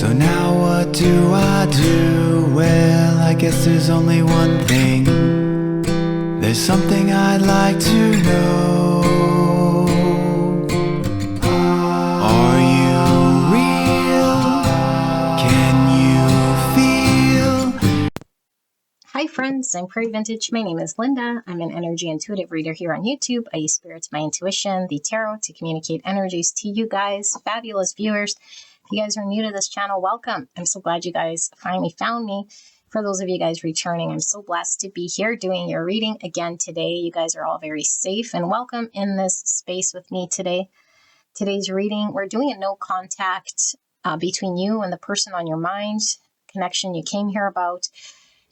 So now what do I do? Well, I guess there's only one thing. There's something I'd like to know. Are you real? Can you feel? Hi friends, I'm Prairie Vintage. My name is Linda. I'm an energy intuitive reader here on YouTube. I use spirits, my intuition, the tarot to communicate energies to you guys, fabulous viewers. If you guys are new to this channel, welcome. I'm so glad you guys finally found me. For those of you guys returning, I'm so blessed to be here doing your reading again today. You guys are all very safe and welcome in this space with me today. Today's reading, we're doing a no contact between you and the person on your mind, connection you came here about,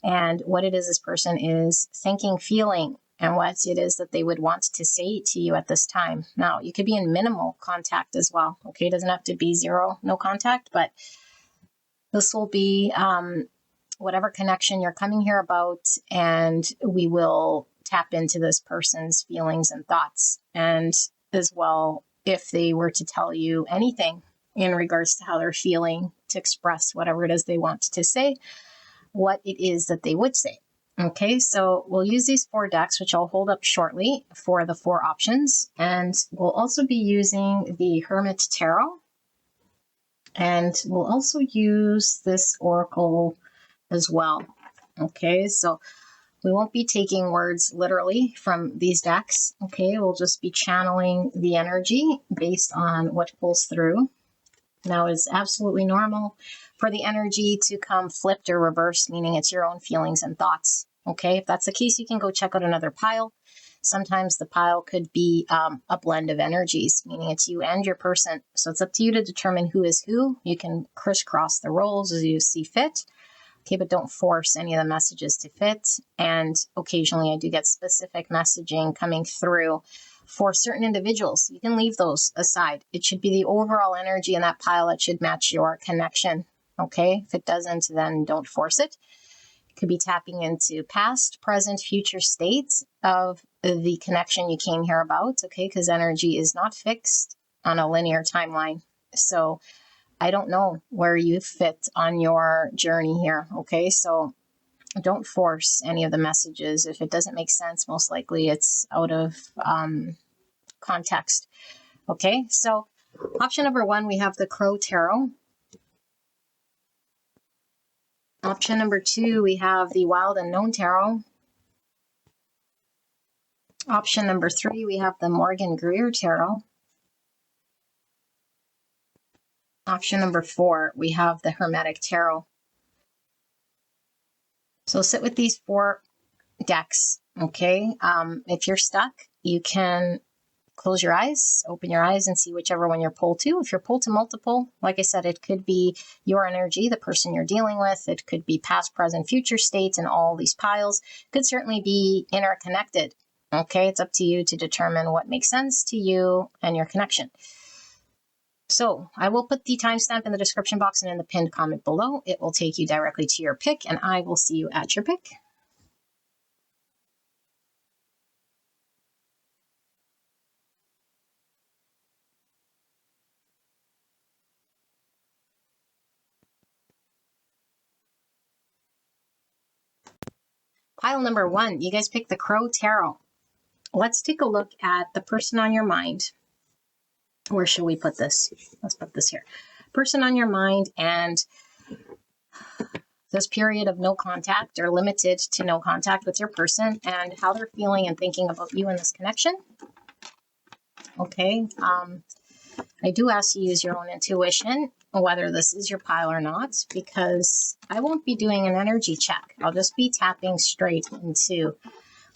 and what it is this person is thinking, feeling, and what it is that they would want to say to you at this time. Now, you could be in minimal contact as well, okay? It doesn't have to be zero, no contact, but this will be whatever connection you're coming here about, and we will tap into this person's feelings and thoughts, and as well, if they were to tell you anything in regards to how they're feeling, to express whatever it is they want to say, what it is that they would say. Okay, so we'll use these 4 decks, which I'll hold up shortly for the 4 options. And we'll also be using the Hermit Tarot. And we'll also use this Oracle as well. Okay, so we won't be taking words literally from these decks. Okay, we'll just be channeling the energy based on what pulls through. Now, it's absolutely normal for the energy to come flipped or reversed, meaning it's your own feelings and thoughts. Okay, if that's the case, you can go check out another pile. Sometimes the pile could be a blend of energies, meaning it's you and your person. So it's up to you to determine who is who. You can crisscross the roles as you see fit. Okay, but don't force any of the messages to fit. And occasionally I do get specific messaging coming through for certain individuals. You can leave those aside. It should be the overall energy in that pile that should match your connection. Okay, if it doesn't, then don't force it. It could be tapping into past, present, future states of the connection you came here about. Okay, because energy is not fixed on a linear timeline. So I don't know where you fit on your journey here. Okay, so don't force any of the messages. If it doesn't make sense, most likely it's out of context. Okay, so option number 1, we have the Crow Tarot. Option number 2, we have the Wild Unknown Tarot. Option number 3, we have the Morgan Greer Tarot. Option number 4, we have the Hermetic Tarot. So sit with these 4 decks, okay? If you're stuck, you can close your eyes, open your eyes, and see whichever one you're pulled to. If you're pulled to multiple, like I said, it could be your energy, the person you're dealing with. It could be past, present, future states in all these piles. It could certainly be interconnected, okay? It's up to you to determine what makes sense to you and your connection. So I will put the timestamp in the description box and in the pinned comment below. It will take you directly to your pick, and I will see you at your pick. Pile number 1, you guys picked the Crow Tarot. Let's take a look at the person on your mind. Where should we put this? Let's put this here. Person on your mind and this period of no contact or limited to no contact with your person and how they're feeling and thinking about you in this connection. Okay. I do ask you to use your own intuition, whether this is your pile or not, because I won't be doing an energy check. I'll just be tapping straight into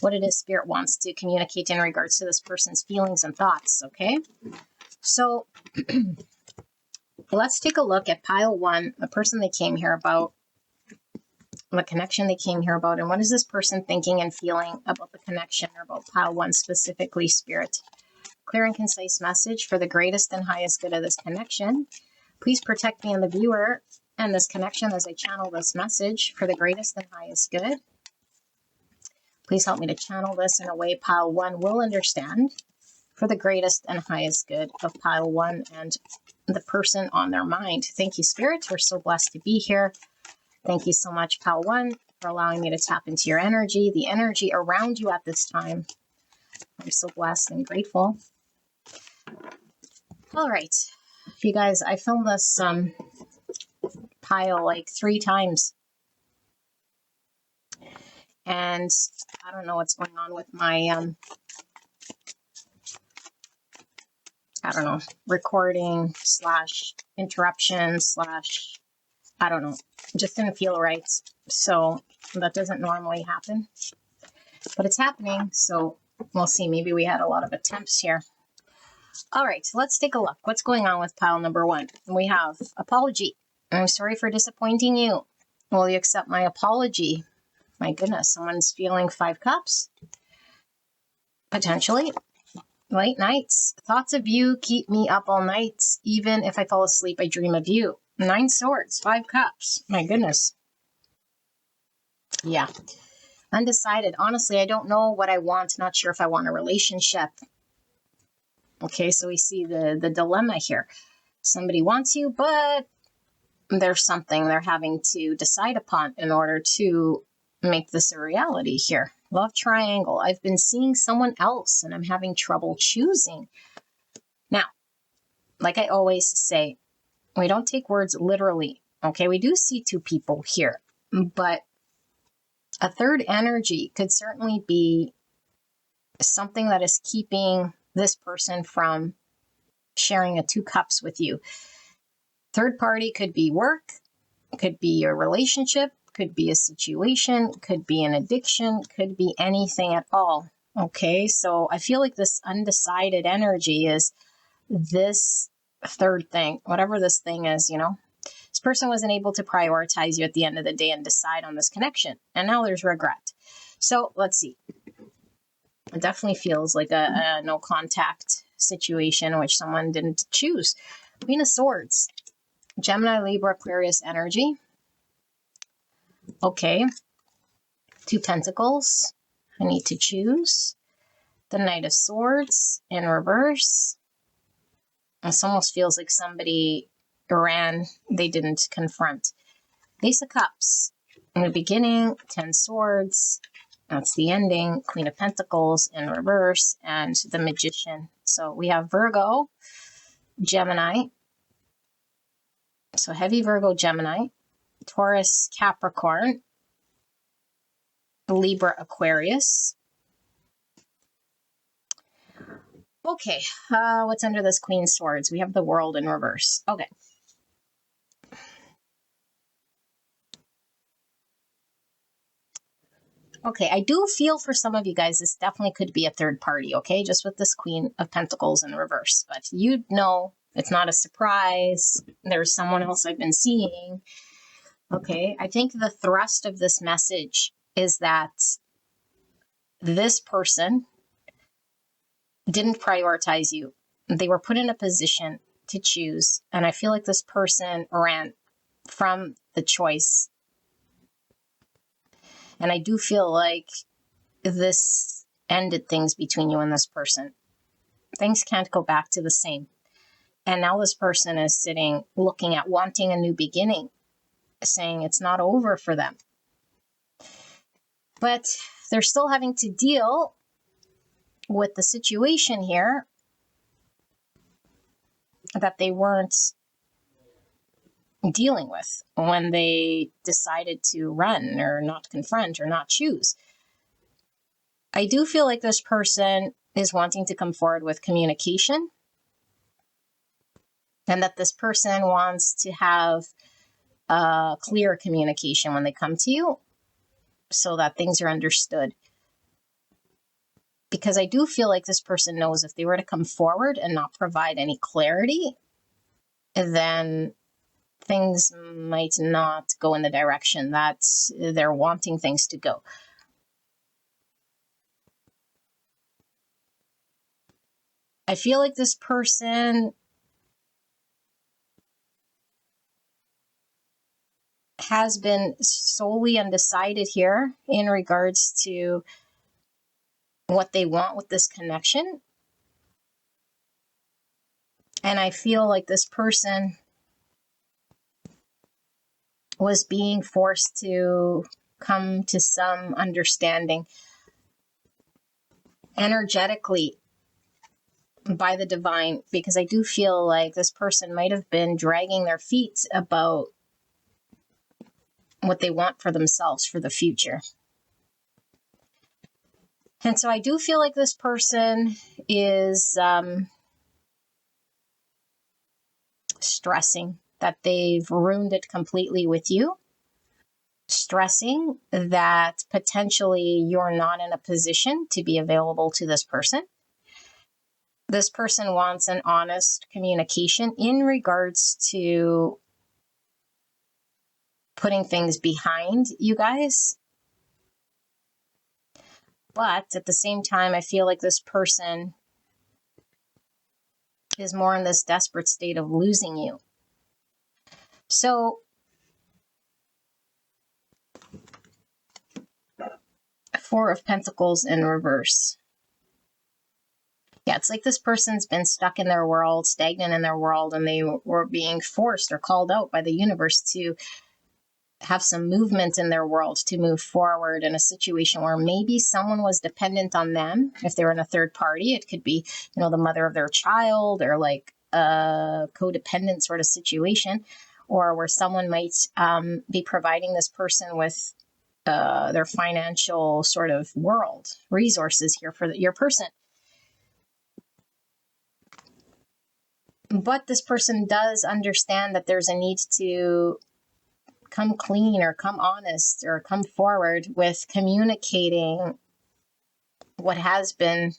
what it is Spirit wants to communicate in regards to this person's feelings and thoughts, okay? So let's take a look at pile 1, the person they came here about, the connection they came here about, and what is this person thinking and feeling about the connection or about pile 1 specifically, Spirit. Clear and concise message for the greatest and highest good of this connection. Please protect me and the viewer and this connection as I channel this message for the greatest and highest good. Please help me to channel this in a way pile 1 will understand for the greatest and highest good of pile 1 and the person on their mind. Thank you, Spirit. We're so blessed to be here. Thank you so much, Pal One, for allowing me to tap into your energy, the energy around you at this time. I'm so blessed and grateful. All right, you guys, I filmed this pile like 3 times. And I don't know what's going on with my, I don't know, recording / interruption / I don't know. Just didn't feel right. So that doesn't normally happen. But it's happening. So we'll see. Maybe we had a lot of attempts here. All right. So let's take a look. What's going on with pile number 1? We have apology. I'm sorry for disappointing you. Will you accept my apology? My goodness. Someone's feeling 5 cups. Potentially. Late nights. Thoughts of you keep me up all night. Even if I fall asleep, I dream of you. 9 swords, 5 cups. My goodness. Yeah. Undecided. Honestly, I don't know what I want. Not sure if I want a relationship. Okay, so we see the dilemma here. Somebody wants you, but there's something they're having to decide upon in order to make this a reality here. Love triangle. I've been seeing someone else and I'm having trouble choosing. Now, like I always say, we don't take words literally. Okay, we do see 2 people here, but a third energy could certainly be something that is keeping this person from sharing a 2 cups with you. Third party could be work, could be a relationship, could be a situation, could be an addiction, could be anything at all. Okay, so I feel like this undecided energy is this third thing, whatever this thing is, you know. This person wasn't able to prioritize you at the end of the day and decide on this connection. And now there's regret. So let's see. It definitely feels like a no contact situation in which someone didn't choose. Queen of Swords. Gemini, Libra, Aquarius energy. Okay. 2 Pentacles. I need to choose. The Knight of Swords in reverse. This almost feels like somebody ran, they didn't confront. Ace of Cups. In the beginning, 10 Swords. That's the ending. Queen of Pentacles in reverse. And the Magician. So we have Virgo, Gemini. So heavy Virgo, Gemini. Taurus, Capricorn. Libra, Aquarius. Okay, what's under this Queen of Swords? We have the World in reverse. Okay. Okay, I do feel for some of you guys, this definitely could be a third party, okay? Just with this Queen of Pentacles in reverse. But you know, it's not a surprise. There's someone else I've been seeing. Okay, I think the thrust of this message is that this person didn't prioritize you. They were put in a position to choose. And I feel like this person ran from the choice. And I do feel like this ended things between you and this person. Things can't go back to the same. And now this person is sitting, looking at wanting a new beginning, saying it's not over for them. But they're still having to deal with the situation here that they weren't dealing with when they decided to run or not confront or not choose. I do feel like this person is wanting to come forward with communication, and that this person wants to have clear communication when they come to you so that things are understood. Because I do feel like this person knows if they were to come forward and not provide any clarity, then things might not go in the direction that they're wanting things to go. I feel like this person has been solely undecided here in regards to what they want with this connection. And I feel like this person was being forced to come to some understanding energetically by the divine, because I do feel like this person might have been dragging their feet about what they want for themselves for the future. And so I do feel like this person is stressing that they've ruined it completely with you, stressing that potentially you're not in a position to be available to this person. This person wants an honest communication in regards to putting things behind you guys. But at the same time, I feel like this person is more in this desperate state of losing you. So, Four of Pentacles in reverse. Yeah, it's like this person's been stuck in their world, stagnant in their world, and they were being forced or called out by the universe to have some movement in their world, to move forward in a situation where maybe someone was dependent on them. If they were in a third party, it could be, the mother of their child, or like a codependent sort of situation, or where someone might be providing this person with their financial sort of world resources here for your person. But this person does understand that there's a need to come clean or come honest or come forward with communicating what has been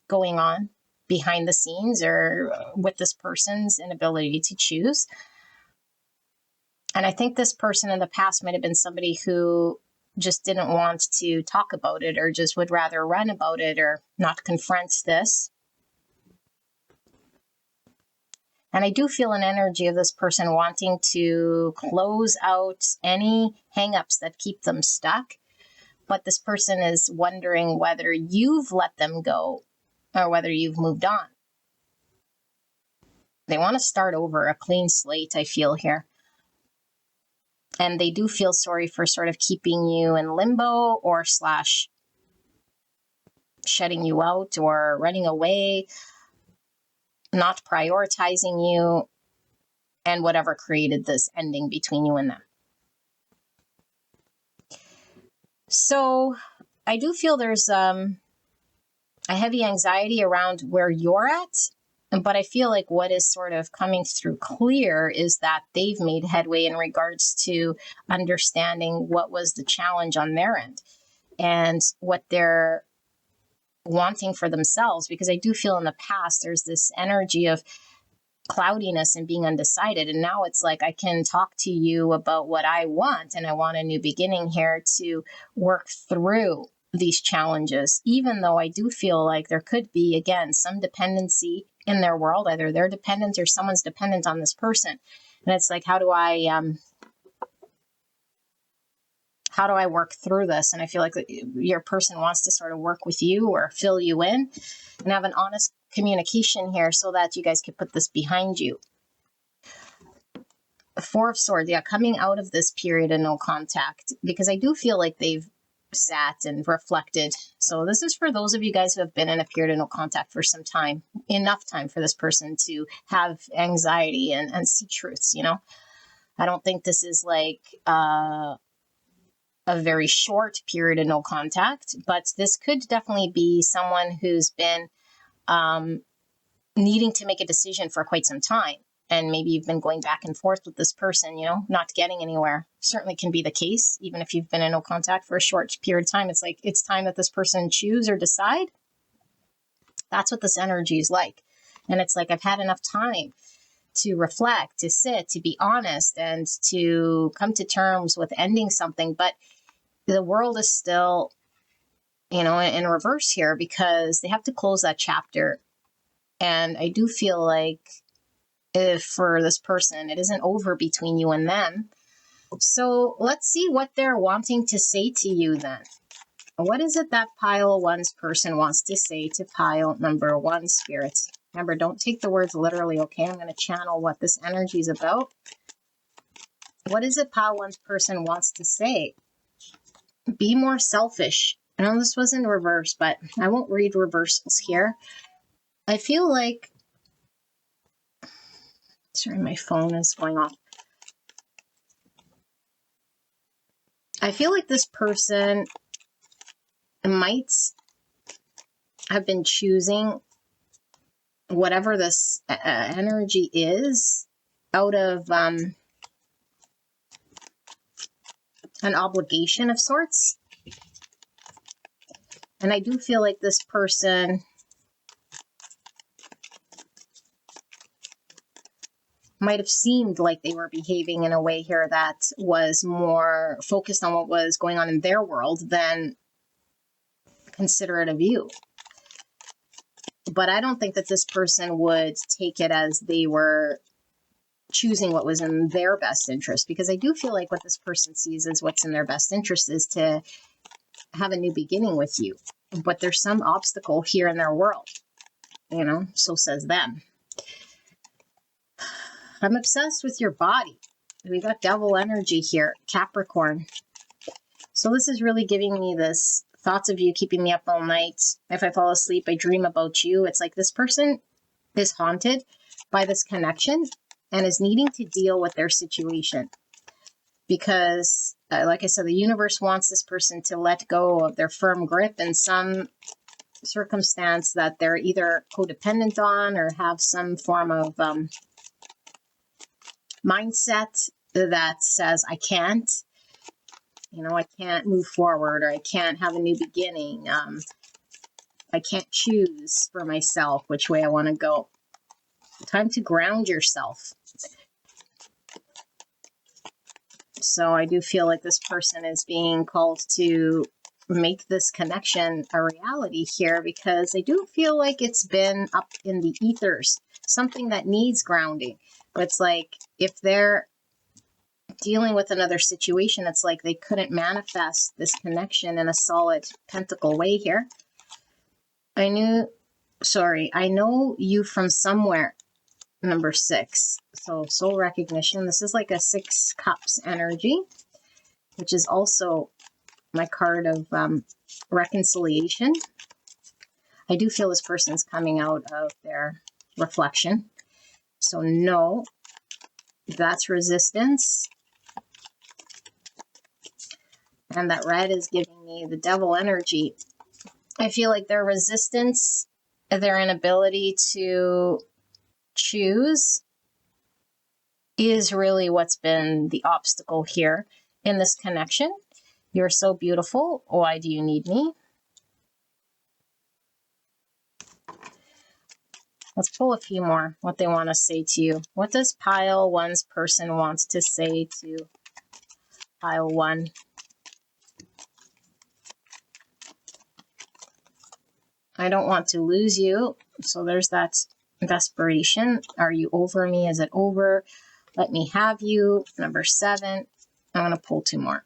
going on behind the scenes, or with this person's inability to choose. And I think this person in the past might have been somebody who just didn't want to talk about it, or just would rather run about it or not confront this. And I do feel an energy of this person wanting to close out any hangups that keep them stuck. But this person is wondering whether you've let them go or whether you've moved on. They want to start over, a clean slate, I feel here. And they do feel sorry for sort of keeping you in limbo, or slash shutting you out or running away, not prioritizing you, and whatever created this ending between you and them. So I do feel there's a heavy anxiety around where you're at, but I feel like what is sort of coming through clear is that they've made headway in regards to understanding what was the challenge on their end and what they're wanting for themselves. Because I do feel in the past there's this energy of cloudiness and being undecided, and now it's like I can talk to you about what I want, and I want a new beginning here to work through these challenges, even though I do feel like there could be, again, some dependency in their world. Either they're dependent or someone's dependent on this person, and it's like, how do I work through this? And I feel like your person wants to sort of work with you or fill you in and have an honest communication here so that you guys can put this behind you. The Four of Swords, yeah, coming out of this period of no contact, because I do feel like they've sat and reflected. So this is for those of you guys who have been in a period of no contact for some time, enough time for this person to have anxiety and see truths, I don't think this is like a very short period of no contact, but this could definitely be someone who's been needing to make a decision for quite some time. And maybe you've been going back and forth with this person, not getting anywhere. Certainly can be the case, even if you've been in no contact for a short period of time. It's like, it's time that this person choose or decide. That's what this energy is like. And it's like, I've had enough time to reflect, to sit, to be honest, and to come to terms with ending something. But the world is still, in reverse here, because they have to close that chapter. And I do feel like if for this person, it isn't over between you and them. So let's see what they're wanting to say to you then. What is it that pile one's person wants to say to pile number one, Spirit? Remember, don't take the words literally, okay? I'm going to channel what this energy is about. What is it pile one's person wants to say? Be more selfish. I know this was in reverse, but I won't read reversals here. I feel like, sorry, my phone is going off. I feel like this person might have been choosing whatever this energy is out of an obligation of sorts. And I do feel like this person might have seemed like they were behaving in a way here that was more focused on what was going on in their world than considerate of you. But I don't think that this person would take it as they were choosing what was in their best interest, because I do feel like what this person sees as what's in their best interest is to have a new beginning with you. But there's some obstacle here in their world, you know, so says them. I'm obsessed with your body. We got devil energy here, Capricorn. So this is really giving me this thoughts of you keeping me up all night. If I fall asleep, I dream about you. It's like this person is haunted by this connection and is needing to deal with their situation. Because, like I said, the universe wants this person to let go of their firm grip in some circumstance that they're either codependent on or have some form of mindset that says, I can't. You know, I can't move forward, or I can't have a new beginning. I can't choose for myself which way I want to go. Time to ground yourself. So I do feel like this person is being called to make this connection a reality here, because I do feel like it's been up in the ethers, something that needs grounding. But it's like if they're dealing with another situation, it's like they couldn't manifest this connection in a solid pentacle way here. I know you from somewhere, number 6. So soul recognition. This is like a 6 cups energy, which is also my card of reconciliation. I do feel this person's coming out of their reflection. So no, that's resistance. And that red is giving me the devil energy. I feel like their resistance, their inability to choose, is really what's been the obstacle here in this connection. You're so beautiful. Why do you need me? Let's pull a few more, what they want to say to you. What does pile one's person wants to say to pile 1? I don't want to lose you. So there's that desperation. Are you over me? Is it over? Let me have you. Number 7. I'm going to pull 2 more.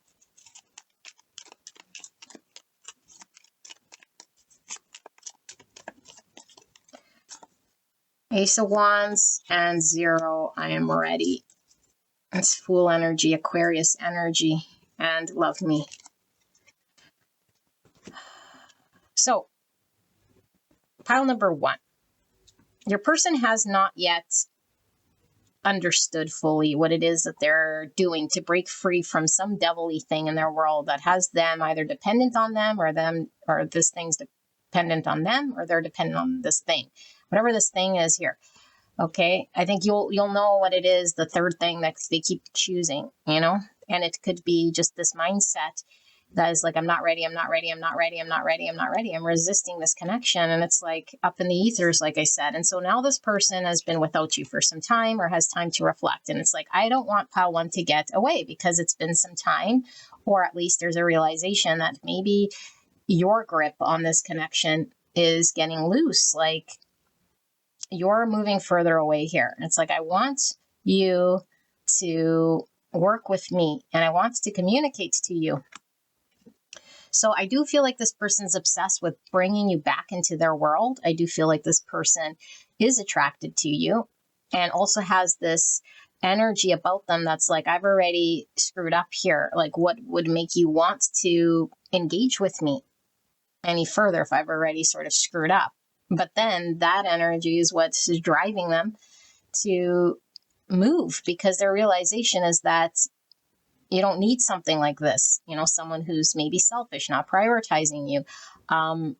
Ace of Wands and 0. I am ready. It's Fool energy, Aquarius energy, and love me. So, pile number 1. Your person has not yet understood fully what it is that they're doing to break free from some devilly thing in their world that has them either dependent on them, or this thing's dependent on them, or they're dependent on this thing. Whatever this thing is here. Okay, I think you'll know what it is, the third thing that they keep choosing, you know? And it could be just this mindset that is like, I'm not ready, I'm not ready, I'm not ready, I'm not ready, I'm not ready. I'm resisting this connection. And it's like up in the ethers, like I said. And so now this person has been without you for some time, or has time to reflect. And it's like, I don't want pile 1 to get away, because it's been some time, or at least there's a realization that maybe your grip on this connection is getting loose. Like, you're moving further away here. It's like, I want you to work with me, and I want to communicate to you. So I do feel like this person's obsessed with bringing you back into their world. I do feel like this person is attracted to you and also has this energy about them that's like, I've already screwed up here. Like, what would make you want to engage with me any further if I've already sort of screwed up? But then that energy is what's driving them to move, because their realization is that you don't need something like this, someone who's maybe selfish, not prioritizing you. And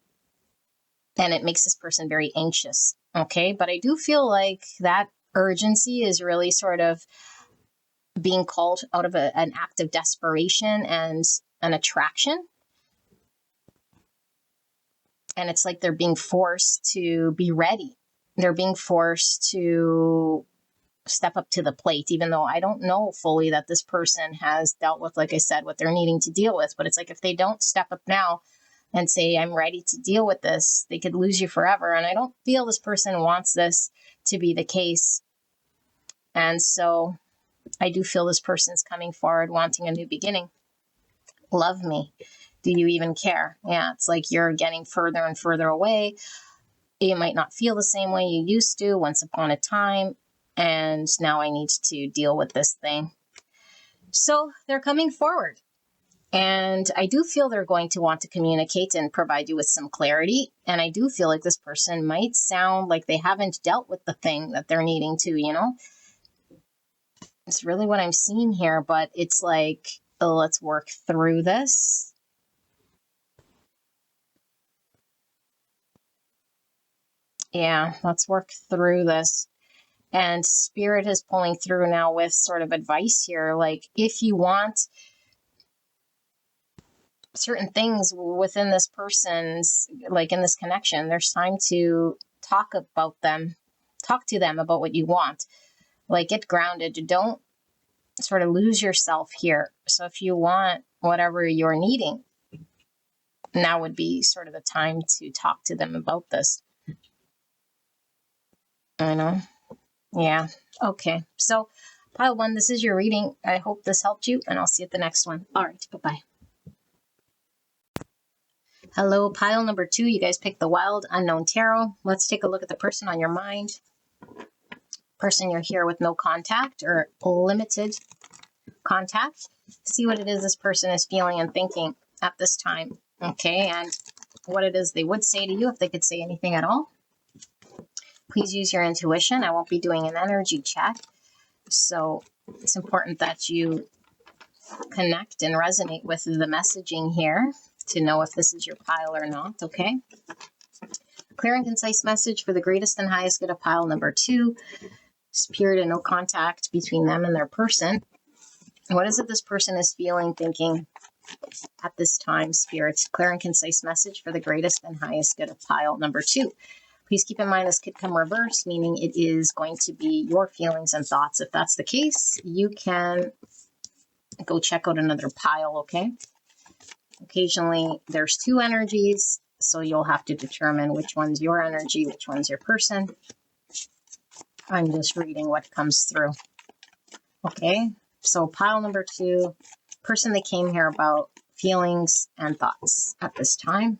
it makes this person very anxious. Okay. But I do feel like that urgency is really sort of being called out of an act of desperation and an attraction. And it's like they're being forced to be ready. They're being forced to step up to the plate, even though I don't know fully that this person has dealt with, like I said, what they're needing to deal with. But it's like, if they don't step up now and say, I'm ready to deal with this, they could lose you forever. And I don't feel this person wants this to be the case. And so I do feel this person's coming forward wanting a new beginning. Love me. Do you even care? Yeah, it's like you're getting further and further away. You might not feel the same way you used to once upon a time. And now I need to deal with this thing. So they're coming forward. And I do feel they're going to want to communicate and provide you with some clarity. And I do feel like this person might sound like they haven't dealt with the thing that they're needing to. It's really what I'm seeing here, but it's like, let's work through this. Yeah, let's work through this. And Spirit is pulling through now with sort of advice here. Like, if you want certain things within this person's, like in this connection, there's time to talk to them about what you want. Like, get grounded. Don't sort of lose yourself here. So if you want whatever you're needing, now would be sort of the time to talk to them about this. I know. Yeah. Okay. So pile 1, this is your reading. I hope this helped you, and I'll see you at the next one. All right. Bye-bye. Hello, pile number 2. You guys picked the Wild Unknown Tarot. Let's take a look at the person on your mind. Person you're here with no contact or limited contact. See what it is this person is feeling and thinking at this time. Okay. And what it is they would say to you, if they could say anything at all. Please use your intuition. I won't be doing an energy check. So it's important that you connect and resonate with the messaging here to know if this is your pile or not, okay? Clear and concise message for the greatest and highest good of pile number 2. Spirit and no contact between them and their person. What is it this person is feeling, thinking at this time, Spirit? Clear and concise message for the greatest and highest good of pile number 2. Please keep in mind this could come reverse, meaning it is going to be your feelings and thoughts. If that's the case, you can go check out another pile, okay? Occasionally, there's 2 energies, so you'll have to determine which one's your energy, which one's your person. I'm just reading what comes through. Okay, so pile number 2, person that came here about, feelings and thoughts at this time.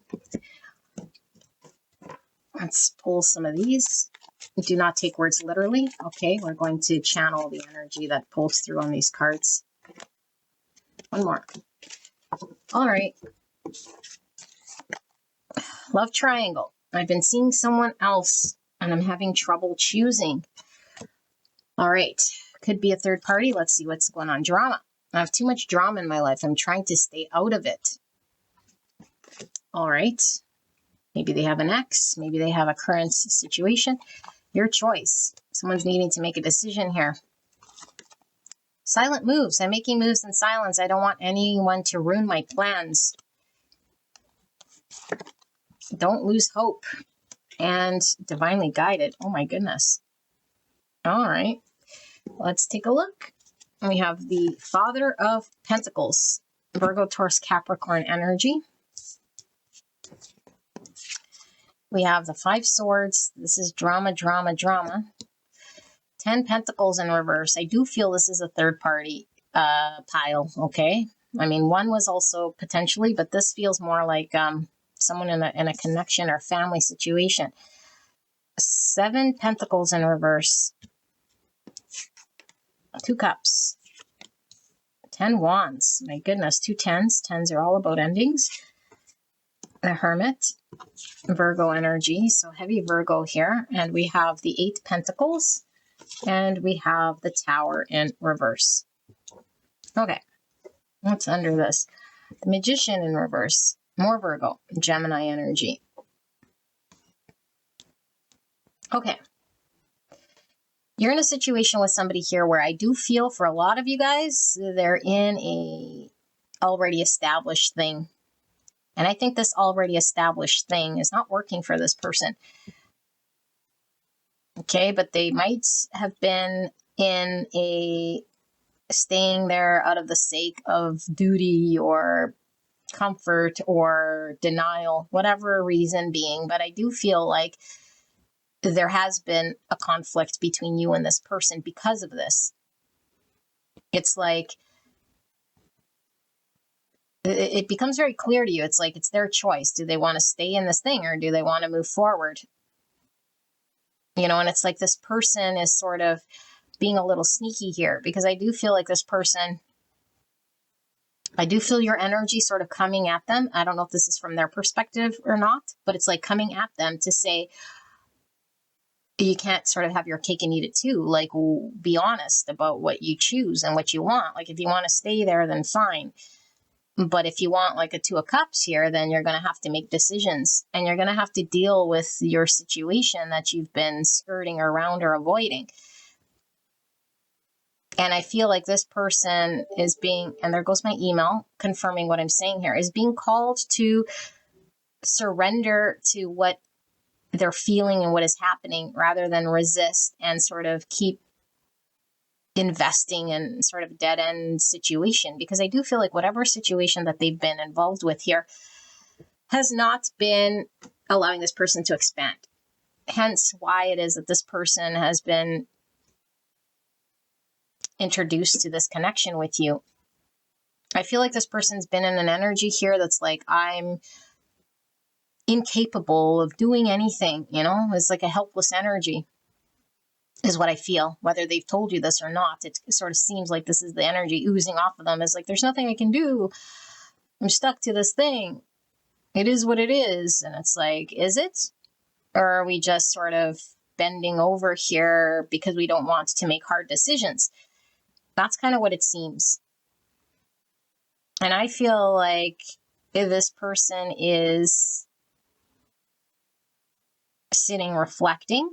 Let's pull some of these. Do not take words literally. Okay, we're going to channel the energy that pulls through on these cards. One more. All right. Love triangle. I've been seeing someone else and I'm having trouble choosing. All right. Could be a third party. Let's see what's going on. Drama. I have too much drama in my life. I'm trying to stay out of it. All right. Maybe they have an ex. Maybe they have a current situation. Your choice. Someone's needing to make a decision here. Silent moves. I'm making moves in silence. I don't want anyone to ruin my plans. Don't lose hope. And divinely guided. Oh my goodness. All right. Let's take a look. We have the Father of Pentacles. Virgo, Taurus, Capricorn energy. We have the 5 Swords. This is drama, drama, drama. 10 Pentacles in reverse. I do feel this is a third party pile, okay? I mean, one was also potentially, but this feels more like someone in a connection or family situation. 7 Pentacles in reverse. 2 Cups. 10 Wands. My goodness, 2 tens. Tens are all about endings. The Hermit. Virgo energy. So heavy Virgo here. And we have the 8 Pentacles. And we have the Tower in reverse. Okay. What's under this? The Magician in reverse. More Virgo. Gemini energy. Okay. You're in a situation with somebody here where I do feel for a lot of you guys, they're in a already established thing. And I think this already established thing is not working for this person. Okay, but they might have been in a staying there out of the sake of duty or comfort or denial, whatever reason being. But I do feel like there has been a conflict between you and this person because of this. It's like it becomes very clear to you. It's like it's their choice. Do they want to stay in this thing or do they want to move forward? You know, and it's like this person is sort of being a little sneaky here because I do feel like this person, I do feel your energy sort of coming at them. I don't know if this is from their perspective or not, but it's like coming at them to say, you can't sort of have your cake and eat it too. Like, be honest about what you choose and what you want. Like, if you want to stay there, then fine. But if you want like a 2 of Cups here, then you're going to have to make decisions and you're going to have to deal with your situation that you've been skirting around or avoiding. And I feel like this person is being, and there goes my email confirming what I'm saying here, is being called to surrender to what they're feeling and what is happening rather than resist and sort of keep investing in sort of dead end situation. Because I do feel like whatever situation that they've been involved with here has not been allowing this person to expand. Hence why it is that this person has been introduced to this connection with you. I feel like this person's been in an energy here that's like, I'm incapable of doing anything, you know? It's like a helpless energy is what I feel. Whether they've told you this or not, it sort of seems like this is the energy oozing off of them. It's like, there's nothing I can do. I'm stuck to this thing. It is what it is. And it's like, is it? Or are we just sort of bending over here because we don't want to make hard decisions? That's kind of what it seems. And I feel like if this person is sitting reflecting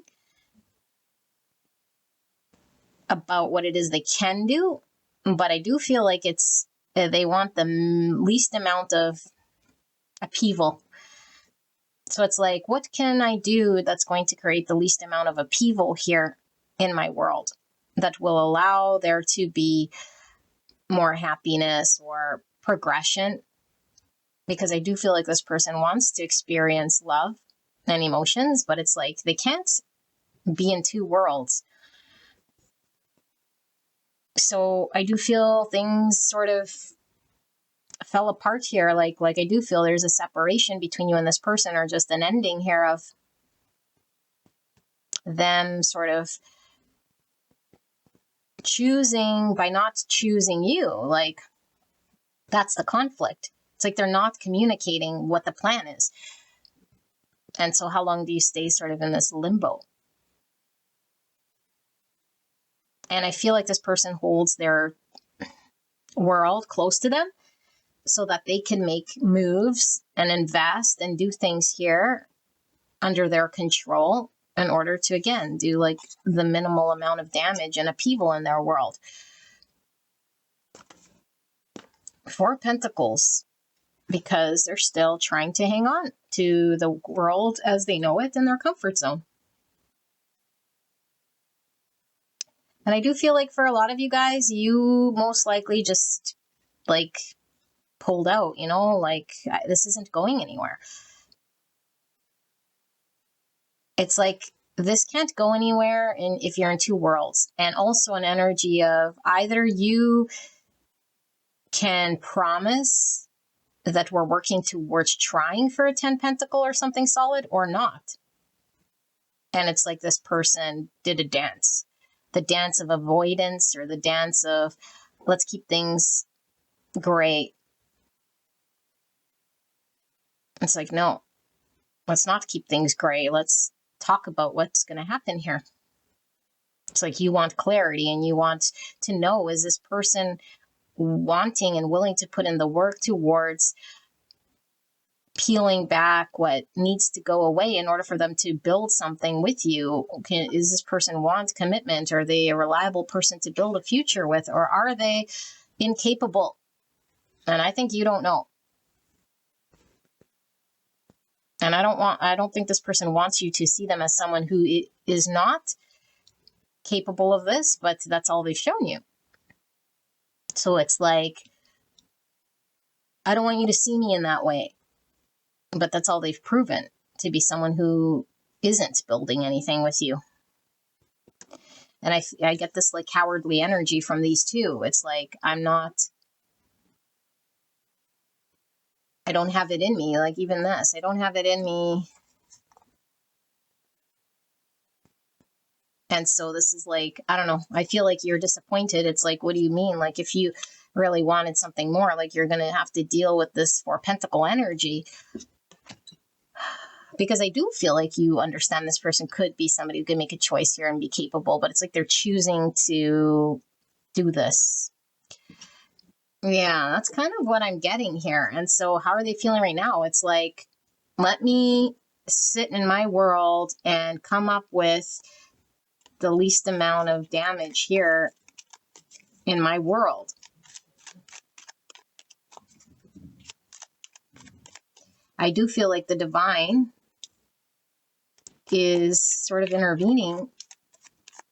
about what it is they can do, but I do feel like it's they want the least amount of upheaval. So it's like, what can I do that's going to create the least amount of upheaval here in my world that will allow there to be more happiness or progression? Because I do feel like this person wants to experience love and emotions, but it's like they can't be in 2 worlds. So I do feel things sort of fell apart here. Like I do feel there's a separation between you and this person, or just an ending here of them sort of choosing by not choosing you. Like, that's the conflict. It's like they're not communicating what the plan is. And so how long do you stay sort of in this limbo? And I feel like this person holds their world close to them so that they can make moves and invest and do things here under their control in order to, again, do like the minimal amount of damage and upheaval in their world. 4 Pentacles, because they're still trying to hang on to the world as they know it in their comfort zone. And I do feel like for a lot of you guys, you most likely just like pulled out, you know, like this isn't going anywhere. It's like this can't go anywhere if you're in 2 worlds. And also an energy of either you can promise that we're working towards trying for a 10 pentacle or something solid or not. And it's like this person did a dance, the dance of avoidance or the dance of let's keep things gray. It's like, no, let's not keep things gray. Let's talk about what's going to happen here. It's like you want clarity and you want to know, is this person wanting and willing to put in the work towards peeling back what needs to go away in order for them to build something with you? Is this person want commitment? Are they a reliable person to build a future with? Or are they incapable? And I think you don't know. And I don't think this person wants you to see them as someone who is not capable of this, but that's all they've shown you. So it's like, I don't want you to see me in that way. But that's all they've proven, to be someone who isn't building anything with you. And I get this like cowardly energy from these two. It's like, I don't have it in me. Like even this, I don't have it in me. And so this is like, I don't know. I feel like you're disappointed. It's like, what do you mean? Like if you really wanted something more, like you're going to have to deal with this 4 pentacle energy. Because I do feel like you understand this person could be somebody who can make a choice here and be capable, but it's like they're choosing to do this. Yeah, that's kind of what I'm getting here. And so how are they feeling right now? It's like, let me sit in my world and come up with the least amount of damage here in my world. I do feel like the divine is sort of intervening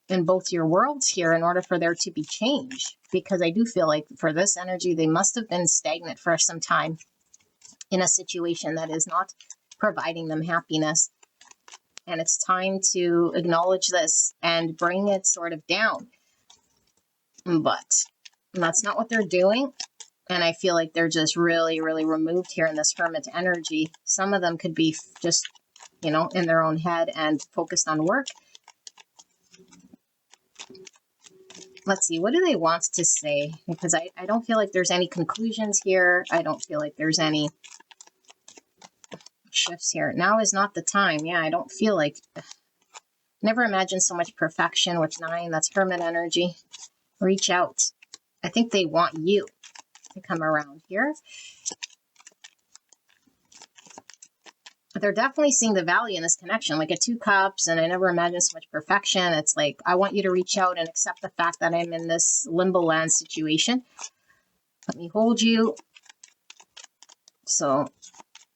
in both your worlds here in order for there to be change. Because I do feel like for this energy, they must have been stagnant for some time in a situation that is not providing them happiness. And it's time to acknowledge this and bring it sort of down. But that's not what they're doing. And I feel like they're just really, really removed here in this hermit energy. Some of them could be just, in their own head and focused on work. Let's see, what do they want to say? Because I don't feel like there's any conclusions here. I don't feel like there's any shifts here. Now is not the time. Yeah, I don't feel like, never imagined so much perfection with 9. That's hermit energy. Reach out. I think they want you to come around here. But they're definitely seeing the value in this connection, like a 2 cups, and I never imagined so much perfection. It's like, I want you to reach out and accept the fact that I'm in this limbo land situation. Let me hold you. So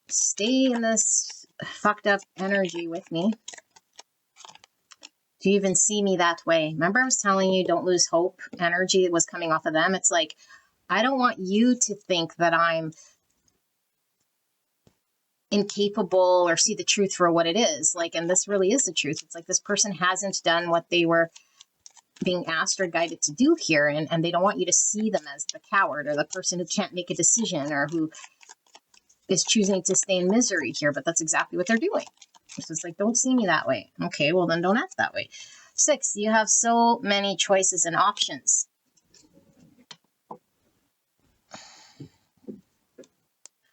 stay in this fucked up energy with me. Do you even see me that way? Remember I was telling you, don't lose hope energy that was coming off of them. It's like, I don't want you to think that I'm incapable or see the truth for what it is. Like, and this really is the truth. It's like this person hasn't done what they were being asked or guided to do here. And they don't want you to see them as the coward or the person who can't make a decision or who is choosing to stay in misery here. But that's exactly what they're doing. So it's like, don't see me that way. Okay, well then don't act that way. 6, you have so many choices and options.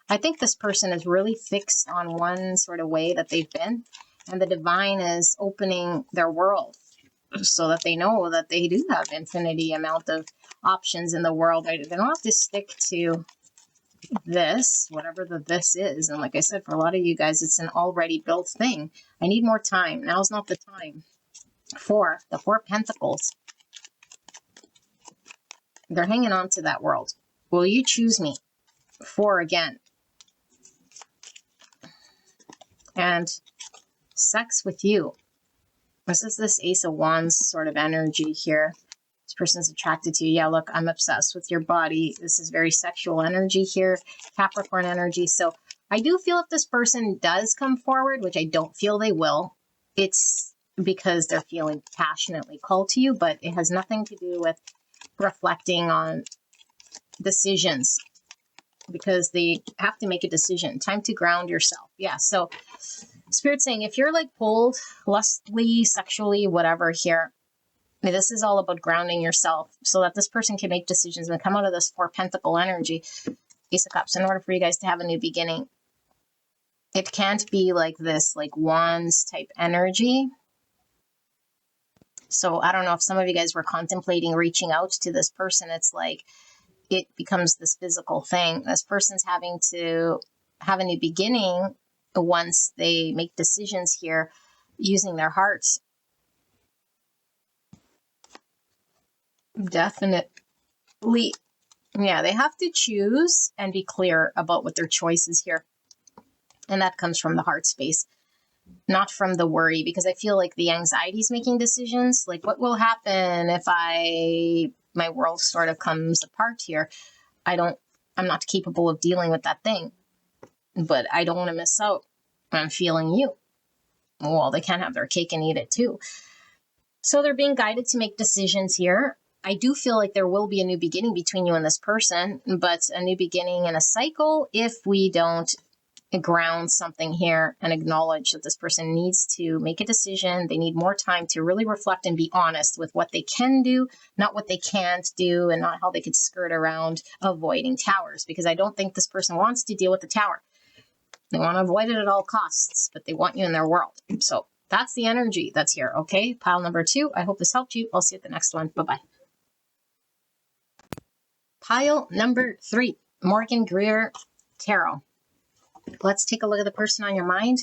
I think this person is really fixed on one sort of way that they've been, and the divine is opening their world so that they know that they do have infinity amount of options in the world. They don't have to stick to this, whatever this is. And like I said, for a lot of you guys, it's an already built thing. I need more time. Now's not the time. 4, the 4 pentacles. They're hanging on to that world. Will you choose me? 4 again. And sex with you. This is this Ace of Wands sort of energy here. This person's attracted to you. Yeah, look, I'm obsessed with your body. This is very sexual energy here. Capricorn energy. So I do feel if this person does come forward, which I don't feel they will, it's because they're feeling passionately called to you, but it has nothing to do with reflecting on decisions because they have to make a decision. Time to ground yourself. Yeah. So Spirit's saying if you're like pulled lustfully, sexually, whatever here, this is all about grounding yourself so that this person can make decisions and come out of this 4 Pentacle energy, Ace of Cups, in order for you guys to have a new beginning. It can't be like this, like wands type energy. So I don't know if some of you guys were contemplating reaching out to this person. It's like it becomes this physical thing. This person's having to have a new beginning once they make decisions here using their hearts. Definitely. Yeah, they have to choose and be clear about what their choice is here. And that comes from the heart space, not from the worry, because I feel like the anxiety is making decisions. Like, what will happen if my world sort of comes apart here? I'm not capable of dealing with that thing, but I don't want to miss out. I'm feeling you. Well, they can't have their cake and eat it too. So they're being guided to make decisions here. I do feel like there will be a new beginning between you and this person, but a new beginning in a cycle if we don't ground something here and acknowledge that this person needs to make a decision. They need more time to really reflect and be honest with what they can do, not what they can't do, and not how they could skirt around avoiding towers, because I don't think this person wants to deal with the tower. They want to avoid it at all costs, but they want you in their world. So that's the energy that's here. Okay, pile number 2. I hope this helped you. I'll see you at the next one. Bye-bye. Pile number 3, Morgan Greer Tarot. Let's take a look at the person on your mind,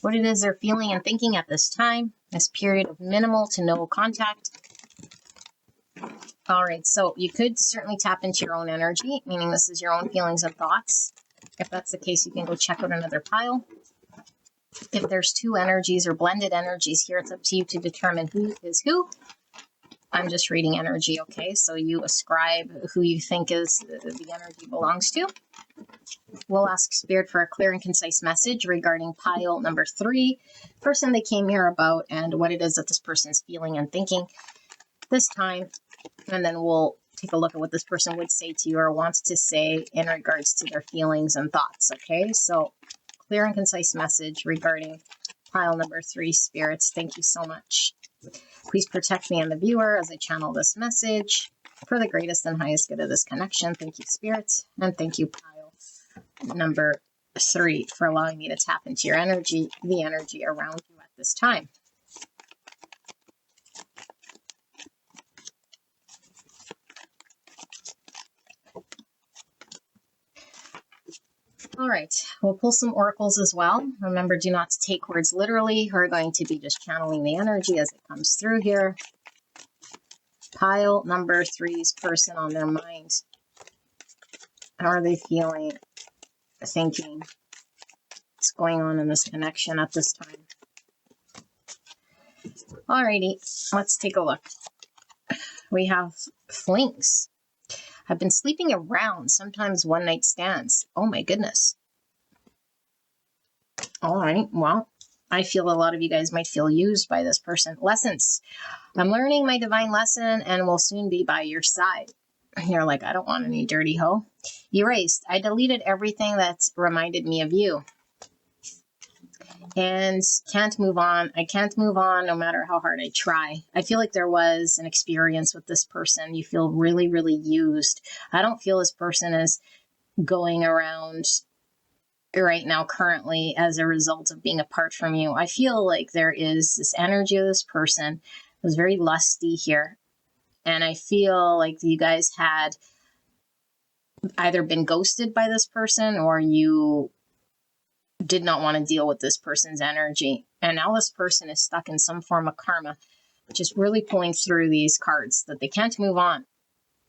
what it is they're feeling and thinking at this time, this period of minimal to no contact. All right, so you could certainly tap into your own energy, meaning this is your own feelings and thoughts. If that's the case, you can go check out another pile. If there's 2 energies or blended energies here, it's up to you to determine who is who. I'm just reading energy, okay? So you ascribe who you think is the energy belongs to. We'll ask Spirit for a clear and concise message regarding pile number 3, person they came here about, and what it is that this person is feeling and thinking this time. And then we'll take a look at what this person would say to you or wants to say in regards to their feelings and thoughts, okay? So clear and concise message regarding pile number 3, spirits. Thank you so much. Please protect me and the viewer as I channel this message for the greatest and highest good of this connection. Thank you, spirits. And thank you, pile number 3, for allowing me to tap into your energy, the energy around you at this time. All right, we'll pull some oracles as well. Remember, do not take words literally. We're going to be just channeling the energy as it comes through here. Pile number 3's person on their mind. How are they feeling, thinking? What's going on in this connection at this time? Alrighty, let's take a look. We have flings. I've been sleeping around, sometimes one night stands. Oh my goodness. All right, well, I feel a lot of you guys might feel used by this person. Lessons. I'm learning my divine lesson and will soon be by your side. You're like, I don't want any dirty hoe. Erased. I deleted everything that's reminded me of you. And can't move on. I can't move on no matter how hard I try. I feel like there was an experience with this person. You feel really, really used. I don't feel this person is going around right now currently as a result of being apart from you. I feel like there is this energy of this person that was very lusty here. And I feel like you guys had either been ghosted by this person or you did not want to deal with this person's energy. And now this person is stuck in some form of karma, which is really pulling through these cards that they can't move on.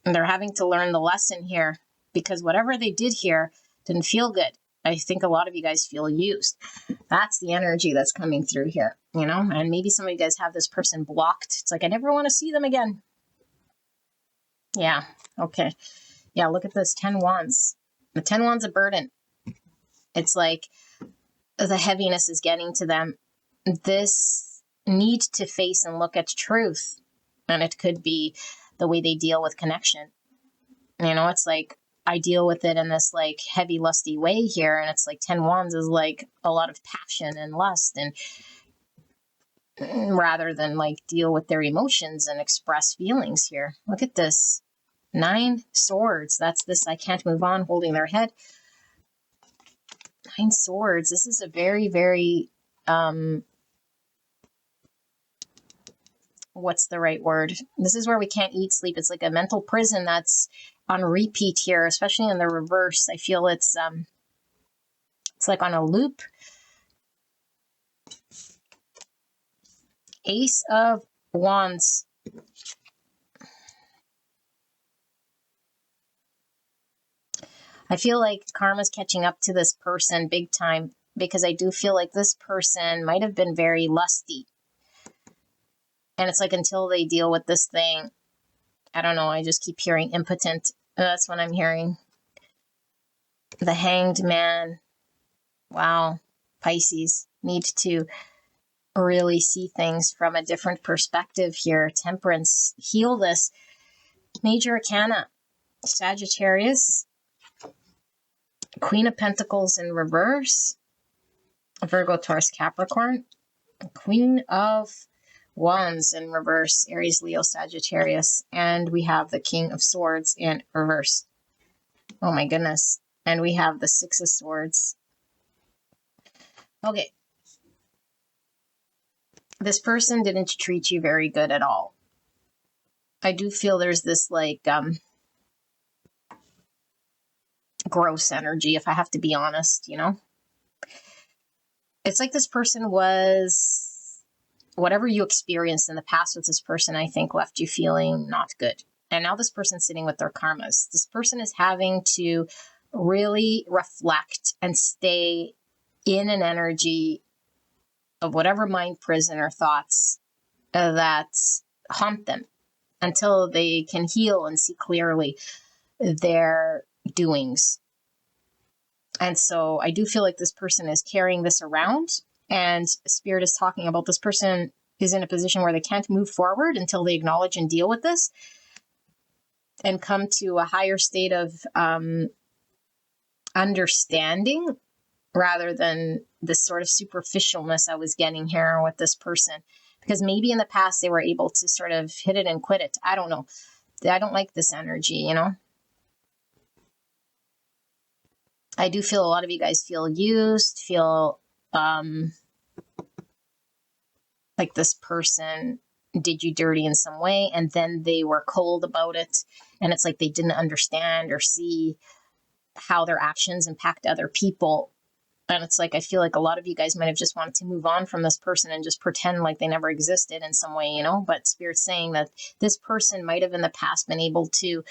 And they're having to learn the lesson here because whatever they did here didn't feel good. I think a lot of you guys feel used. That's the energy that's coming through here, you know? And maybe some of you guys have this person blocked. It's like, I never want to see them again. Yeah, okay. Yeah, look at this, 10 wands. The 10 wands a burden. It's like the heaviness is getting to them. This need to face and look at truth. And it could be the way they deal with connection. You know, it's like I deal with it in this like heavy lusty way here, and it's like 10 wands is like a lot of passion and lust, and rather than like deal with their emotions and express feelings here. Look at this 9 swords. That's this I can't move on, holding their head. 9 swords. This is a very, very what's the right word? This is where we can't eat, sleep. It's like a mental prison that's on repeat here, especially in the reverse. I feel it's like on a loop. Ace of Wands. I feel like karma's catching up to this person big time, because I do feel like this person might have been very lusty. And it's like until they deal with this thing, I don't know, I just keep hearing impotent. That's what I'm hearing. The Hanged Man. Wow. Pisces need to really see things from a different perspective here. Temperance. Heal this. Major Arcana. Sagittarius. Queen of Pentacles in reverse. Virgo, Taurus, Capricorn. Queen of Wands in reverse. Aries, Leo, Sagittarius. And we have the King of Swords in reverse. Oh my goodness. And we have the Six of Swords. Okay. This person didn't treat you very good at all. I do feel there's this like gross energy, if I have to be honest, you know? It's like this person was, whatever you experienced in the past with this person, I think left you feeling not good. And now this person's sitting with their karmas. This person is having to really reflect and stay in an energy of whatever mind prison or thoughts that haunt them until they can heal and see clearly their doings. And so I do feel like this person is carrying this around, and Spirit is talking about this person is in a position where they can't move forward until they acknowledge and deal with this and come to a higher state of understanding, rather than this sort of superficialness I was getting here with this person. Because maybe in the past they were able to sort of hit it and quit it. I don't know. I don't like this energy, you know? I do feel a lot of you guys feel used, feel like this person did you dirty in some way, and then they were cold about it. And it's like they didn't understand or see how their actions impact other people. And it's like, I feel like a lot of you guys might have just wanted to move on from this person and just pretend like they never existed in some way, you know? But Spirit's saying that this person might have in the past been able to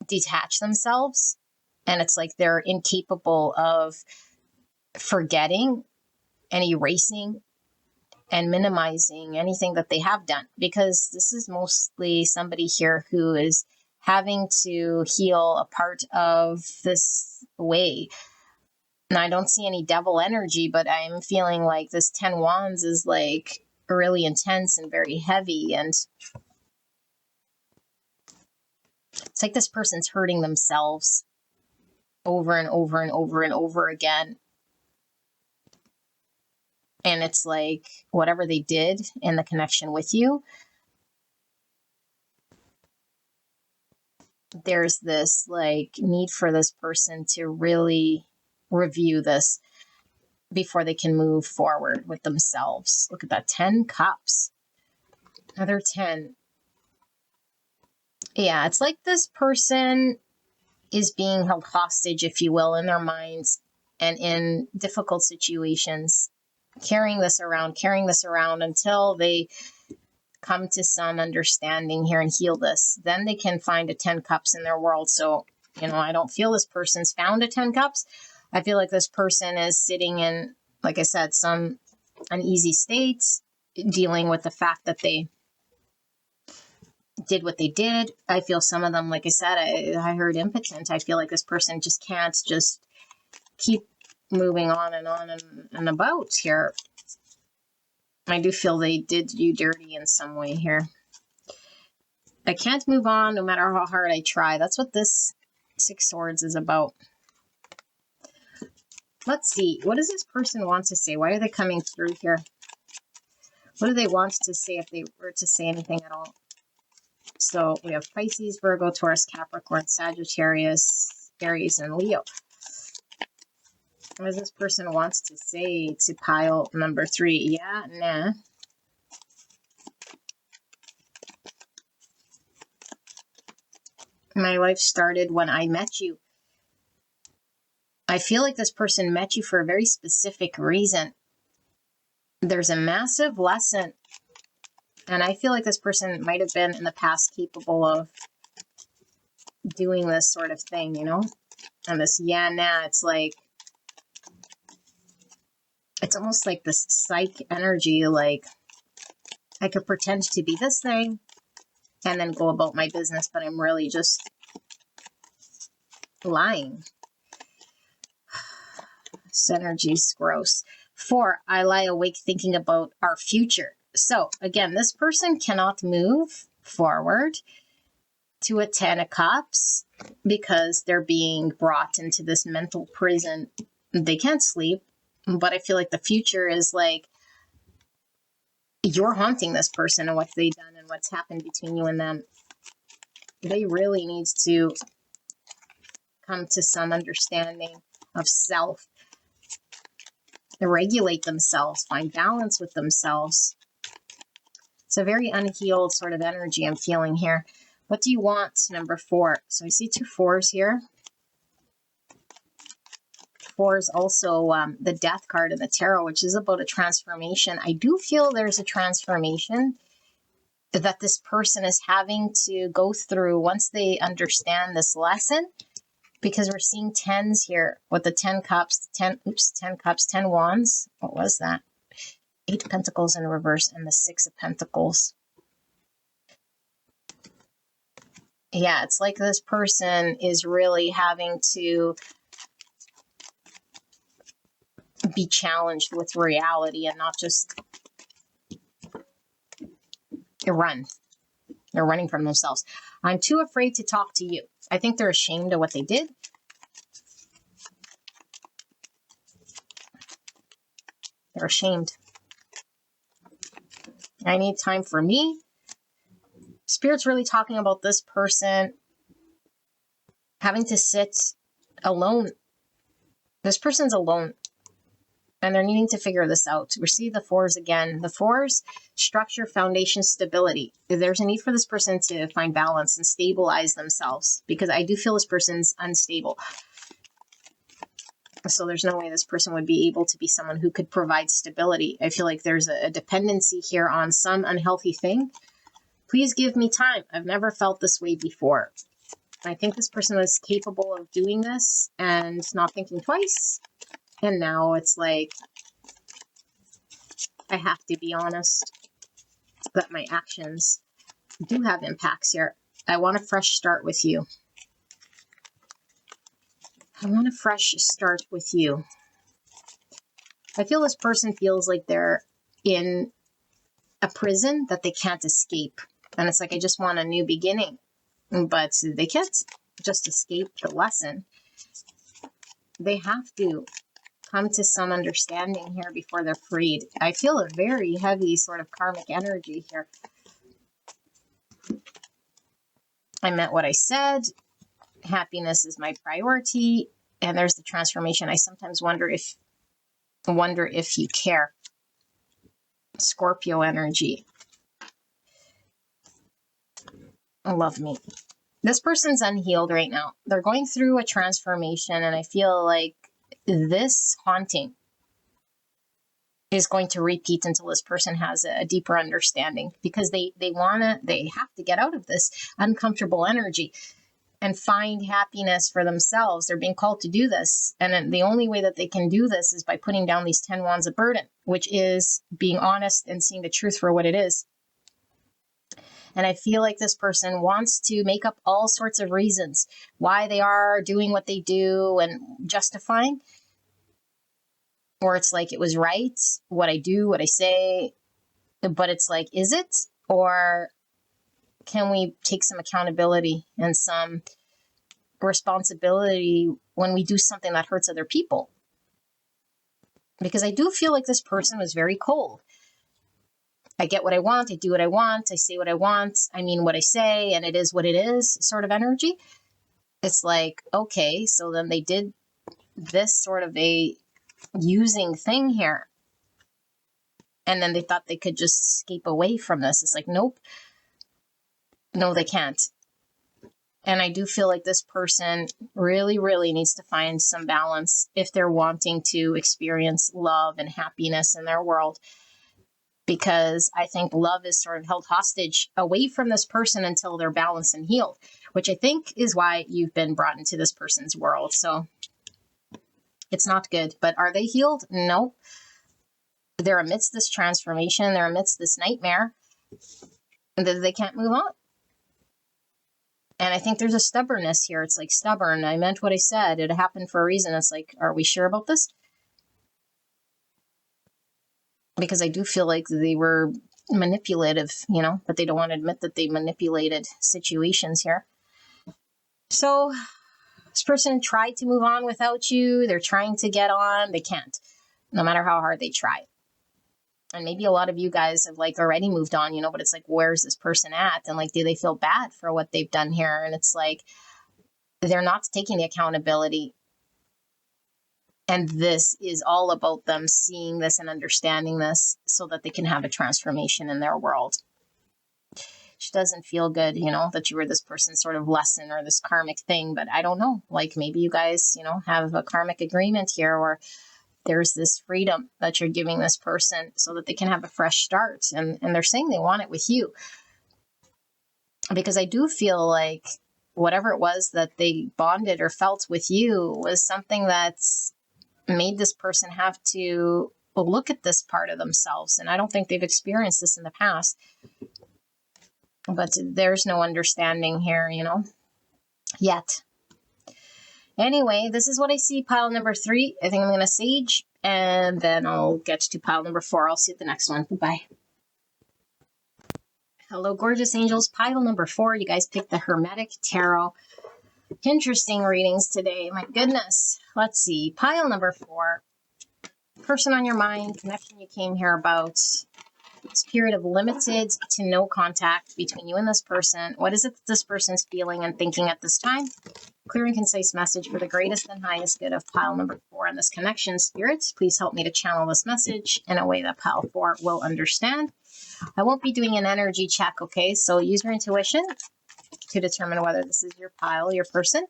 detach themselves. And it's like they're incapable of forgetting and erasing and minimizing anything that they have done. Because this is mostly somebody here who is having to heal a part of this way. And I don't see any devil energy, but I'm feeling like this 10 wands is like really intense and very heavy. And it's like this person's hurting themselves over and over and over and over again. And it's like whatever they did in the connection with you, there's this like need for this person to really review this before they can move forward with themselves. Look at that, 10 cups. Another 10. Yeah, it's like this person is being held hostage, if you will, in their minds and in difficult situations, carrying this around until they come to some understanding here and heal this. Then they can find a 10 cups in their world. So, you know, I don't feel this person's found a 10 cups. I feel like this person is sitting in, like I said, some uneasy states, dealing with the fact that they did what they did. I feel some of them, like I said, I heard impotent. I feel like this person just can't just keep moving on and about here. I do feel they did you dirty in some way here. I can't move on no matter how hard I try. That's what this Six Swords is about. Let's see. What does this person want to say? Why are they coming through here? What do they want to say if they were to say anything at all? So we have Pisces, Virgo, Taurus, Capricorn, Sagittarius, Aries, and Leo. What does this person wants to say to pile number 3? Yeah, nah. My life started when I met you. I feel like this person met you for a very specific reason. There's a massive lesson. And I feel like this person might have been in the past capable of doing this sort of thing, you know? And this, yeah, nah, it's like, it's almost like this psych energy, like I could pretend to be this thing and then go about my business, but I'm really just lying. This energy's gross. 4, I lie awake thinking about our future. So again, this person cannot move forward to a 10 of Cups because they're being brought into this mental prison. They can't sleep, but I feel like the future is like you're haunting this person and what they've done and what's happened between you and them. They really need to come to some understanding of self, regulate themselves, find balance with themselves. It's a very unhealed sort of energy I'm feeling here. What do you want, number 4? So I see 2 4s here. 4 is also the Death card in the tarot, which is about a transformation. I do feel there's a transformation that this person is having to go through once they understand this lesson, because we're seeing 10s here with the 10 cups, 10 cups, 10 wands. What was that? 8 pentacles in reverse and the 6 of pentacles. Yeah, it's like this person is really having to be challenged with reality and not just run. They're running from themselves. I'm too afraid to talk to you. I think they're ashamed of what they did. They're ashamed. I need time for me. Spirit's really talking about this person having to sit alone. This person's alone. And they're needing to figure this out. We see the 4s again. The 4s, structure, foundation, stability. There's a need for this person to find balance and stabilize themselves, because I do feel this person's unstable. So there's no way this person would be able to be someone who could provide stability. I feel like there's a dependency here on some unhealthy thing. Please give me time. I've never felt this way before. I think this person was capable of doing this and not thinking twice. And now it's like, I have to be honest that my actions do have impacts here. I want a fresh start with you. I want a fresh start with you. I feel this person feels like they're in a prison that they can't escape. And it's like, I just want a new beginning. But they can't just escape the lesson. They have to come to some understanding here before they're freed. I feel a very heavy sort of karmic energy here. I meant what I said. Happiness is my priority. And there's the transformation. I sometimes wonder if you care. Scorpio energy. Love me. This person's unhealed right now. They're going through a transformation, and I feel like this haunting is going to repeat until this person has a deeper understanding, because they have to get out of this uncomfortable energy and find happiness for themselves. They're being called to do this. And the only way that they can do this is by putting down these 10 wands of burden, which is being honest and seeing the truth for what it is. And I feel like this person wants to make up all sorts of reasons why they are doing what they do and justifying. Or it's like, it was right, what I do, what I say. But it's like, is it? Or can we take some accountability and some responsibility when we do something that hurts other people? Because I do feel like this person was very cold. I get what I want, I do what I want, I say what I want, I mean what I say, and it is what it is sort of energy. It's like, okay, so then they did this sort of a using thing here. And then they thought they could just escape away from this. It's like, nope. No, they can't. And I do feel like this person really, really needs to find some balance if they're wanting to experience love and happiness in their world. Because I think love is sort of held hostage away from this person until they're balanced and healed, which I think is why you've been brought into this person's world. So it's not good. But are they healed? No. They're amidst this transformation. They're amidst this nightmare. And they can't move on. And I think there's a stubbornness here. It's like, stubborn. I meant what I said. It happened for a reason. It's like, are we sure about this? Because I do feel like they were manipulative, but they don't want to admit that they manipulated situations here. So this person tried to move on without you. They're trying to get on. They can't, no matter how hard they try. And maybe a lot of you guys have like already moved on, but it's like, where's this person at? And like, do they feel bad for what they've done here? And it's like, they're not taking the accountability. And this is all about them seeing this and understanding this so that they can have a transformation in their world. Which doesn't feel good, that you were this person's sort of lesson or this karmic thing. But I don't know, like maybe you guys, have a karmic agreement here, or there's this freedom that you're giving this person so that they can have a fresh start. And they're saying they want it with you. Because I do feel like whatever it was that they bonded or felt with you was something that's made this person have to look at this part of themselves. And I don't think they've experienced this in the past. But there's no understanding here, yet. Anyway, this is what I see, pile number 3. I think I'm going to sage, and then I'll get to pile number 4. I'll see you at the next one. Bye. Hello, gorgeous angels. Pile number 4. You guys picked the Hermetic Tarot. Interesting readings today. My goodness. Let's see. Pile number 4. Person on your mind. Connection you came here about. This period of limited to no contact between you and this person. What is it that this person's feeling and thinking at this time? Clear and concise message for the greatest and highest good of pile number 4 in this connection. Spirits, please help me to channel this message in a way that pile 4 will understand. I won't be doing an energy check, okay? So use your intuition to determine whether this is your pile, your person.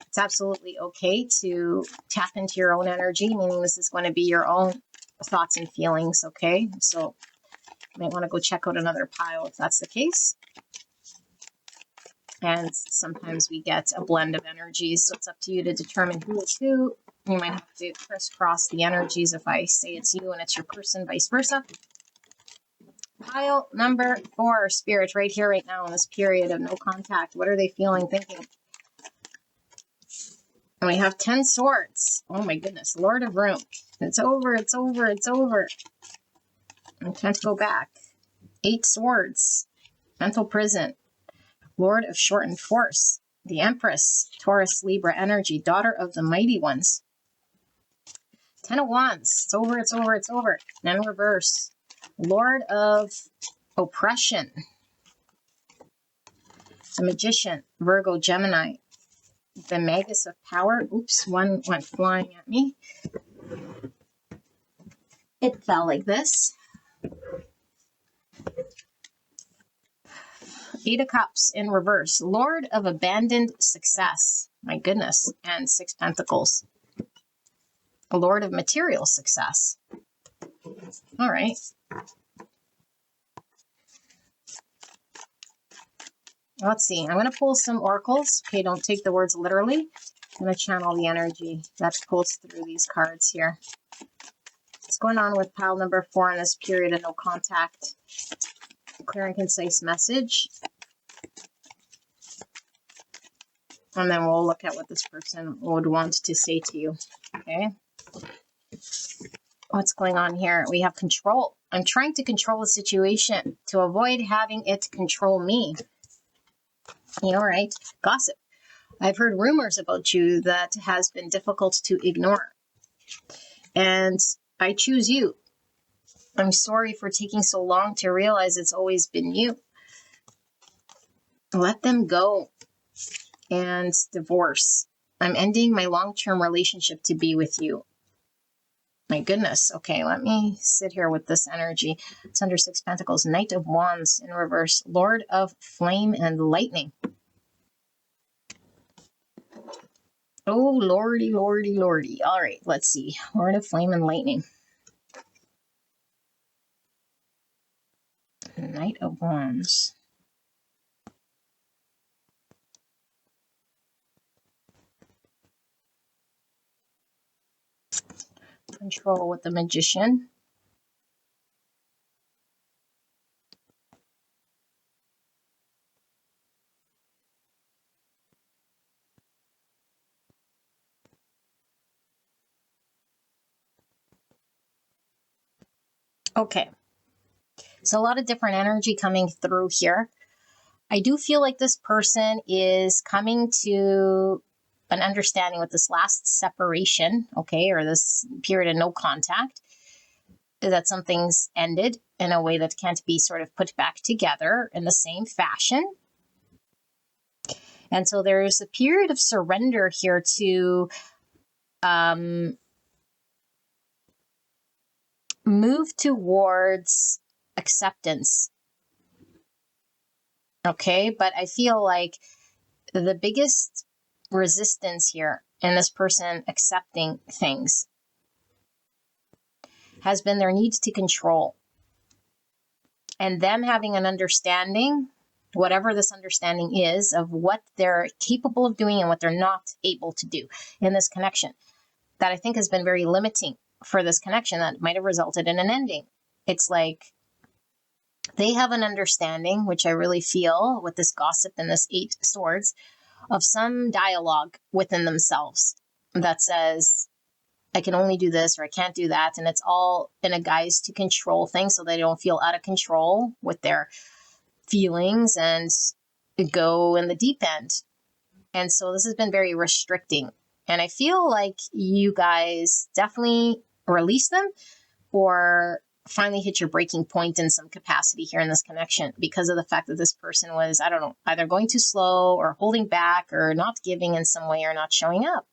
It's absolutely okay to tap into your own energy, meaning this is going to be your own thoughts and feelings, okay? So you might want to go check out another pile if that's the case. And sometimes we get a blend of energies, so it's up to you to determine who is who. You might have to crisscross the energies if I say it's you and it's your person, vice versa. Pile number 4, Spirit, right here, right now in this period of no contact. What are they feeling, thinking? And we have 10 swords. Oh my goodness, Lord of Room. It's over, it's over, it's over. I can't go back. 8 swords. Mental prison. Lord of Shortened Force. The Empress. Taurus, Libra energy. Daughter of the Mighty Ones. 10 of Wands. It's over, it's over, it's over. And in reverse. Lord of Oppression. The Magician. Virgo, Gemini. The Magus of Power. Oops, one went flying at me. It fell like this. 8 of Cups in reverse. Lord of Abandoned Success. My goodness. And 6 Pentacles. A Lord of Material Success. All right. Let's see. I'm going to pull some oracles. Okay, don't take the words literally. I'm going to channel the energy that pulls through these cards here. What's going on with pile number 4 in this period of no contact? Clear and concise message. And then we'll look at what this person would want to say to you. Okay. What's going on here? We have control. I'm trying to control the situation to avoid having it control me. Right? Gossip. I've heard rumors about you that has been difficult to ignore. And I choose you. I'm sorry for taking so long to realize it's always been you. Let them go. And divorce. I'm ending my long-term relationship to be with you. My goodness. Okay, let me sit here with this energy. It's under 6 Pentacles, Knight of Wands in reverse, Lord of Flame and Lightning. Oh, lordy, lordy, lordy. All right, let's see. Lord of Flame and Lightning. Knight of Wands. Control with the Magician. Okay. So a lot of different energy coming through here. I do feel like this person is coming to an understanding with this last separation, okay, or this period of no contact, that something's ended in a way that can't be sort of put back together in the same fashion. And so there's a period of surrender here to move towards acceptance. Okay, but I feel like the biggest resistance here in this person accepting things has been their need to control, and them having an understanding, whatever this understanding is, of what they're capable of doing and what they're not able to do in this connection, that I think has been very limiting for this connection, that might have resulted in an ending. It's like they have an understanding, which I really feel with this gossip and this 8 swords, of some dialogue within themselves that says, I can only do this or I can't do that. And it's all in a guise to control things so they don't feel out of control with their feelings and go in the deep end. And so this has been very restricting. And I feel like you guys definitely release them or finally hit your breaking point in some capacity here in this connection, because of the fact that this person was, I don't know, either going too slow or holding back or not giving in some way or not showing up.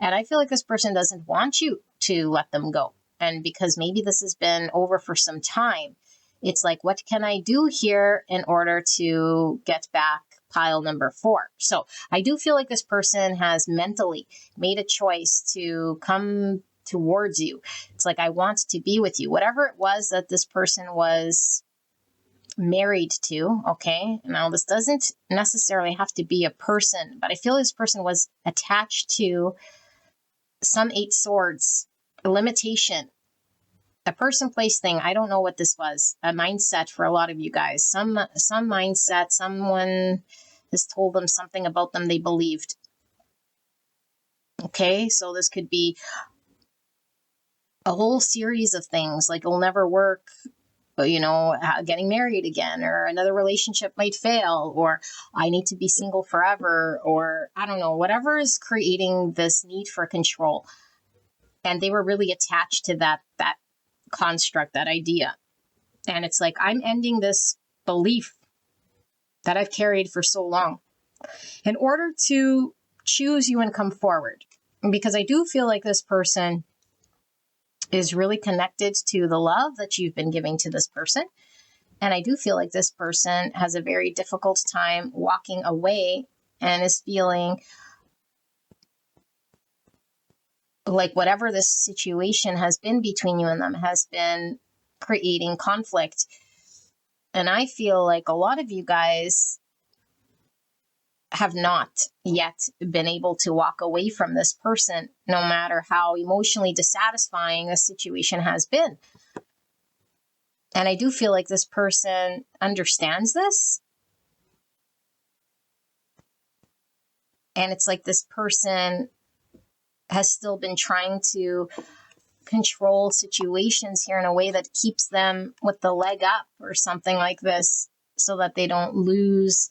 And I feel like this person doesn't want you to let them go. And because maybe this has been over for some time, it's like, what can I do here in order to get back pile number 4? So I do feel like this person has mentally made a choice to come towards you. It's like, I want to be with you. Whatever it was that this person was married to, okay? Now, this doesn't necessarily have to be a person, but I feel this person was attached to some 8 swords, a limitation, a person, place, thing. I don't know what this was. A mindset for a lot of you guys. Some mindset, someone has told them something about them they believed. Okay, so this could be a whole series of things, like it'll never work, getting married again, or another relationship might fail, or I need to be single forever, or I don't know, whatever is creating this need for control. And they were really attached to that construct, that idea. And it's like, I'm ending this belief that I've carried for so long in order to choose you and come forward. Because I do feel like this person is really connected to the love that you've been giving to this person. And I do feel like this person has a very difficult time walking away and is feeling like whatever this situation has been between you and them has been creating conflict. And I feel like a lot of you guys have not yet been able to walk away from this person, no matter how emotionally dissatisfying the situation has been. And I do feel like this person understands this. And it's like this person has still been trying to control situations here in a way that keeps them with the leg up or something like this, so that they don't lose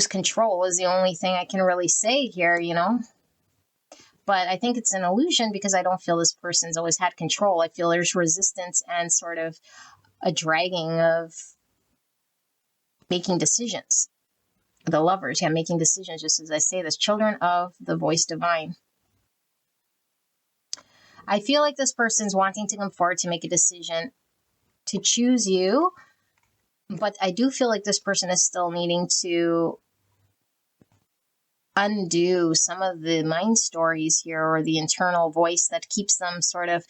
control is the only thing I can really say here, you know. But I think it's an illusion because I don't feel this person's always had control. I feel there's resistance and sort of a dragging of making decisions. The lovers, making decisions, just as I say this, children of the voice divine. I feel like this person's wanting to come forward to make a decision to choose you, but I do feel like this person is still needing to undo some of the mind stories here, or the internal voice that keeps them sort of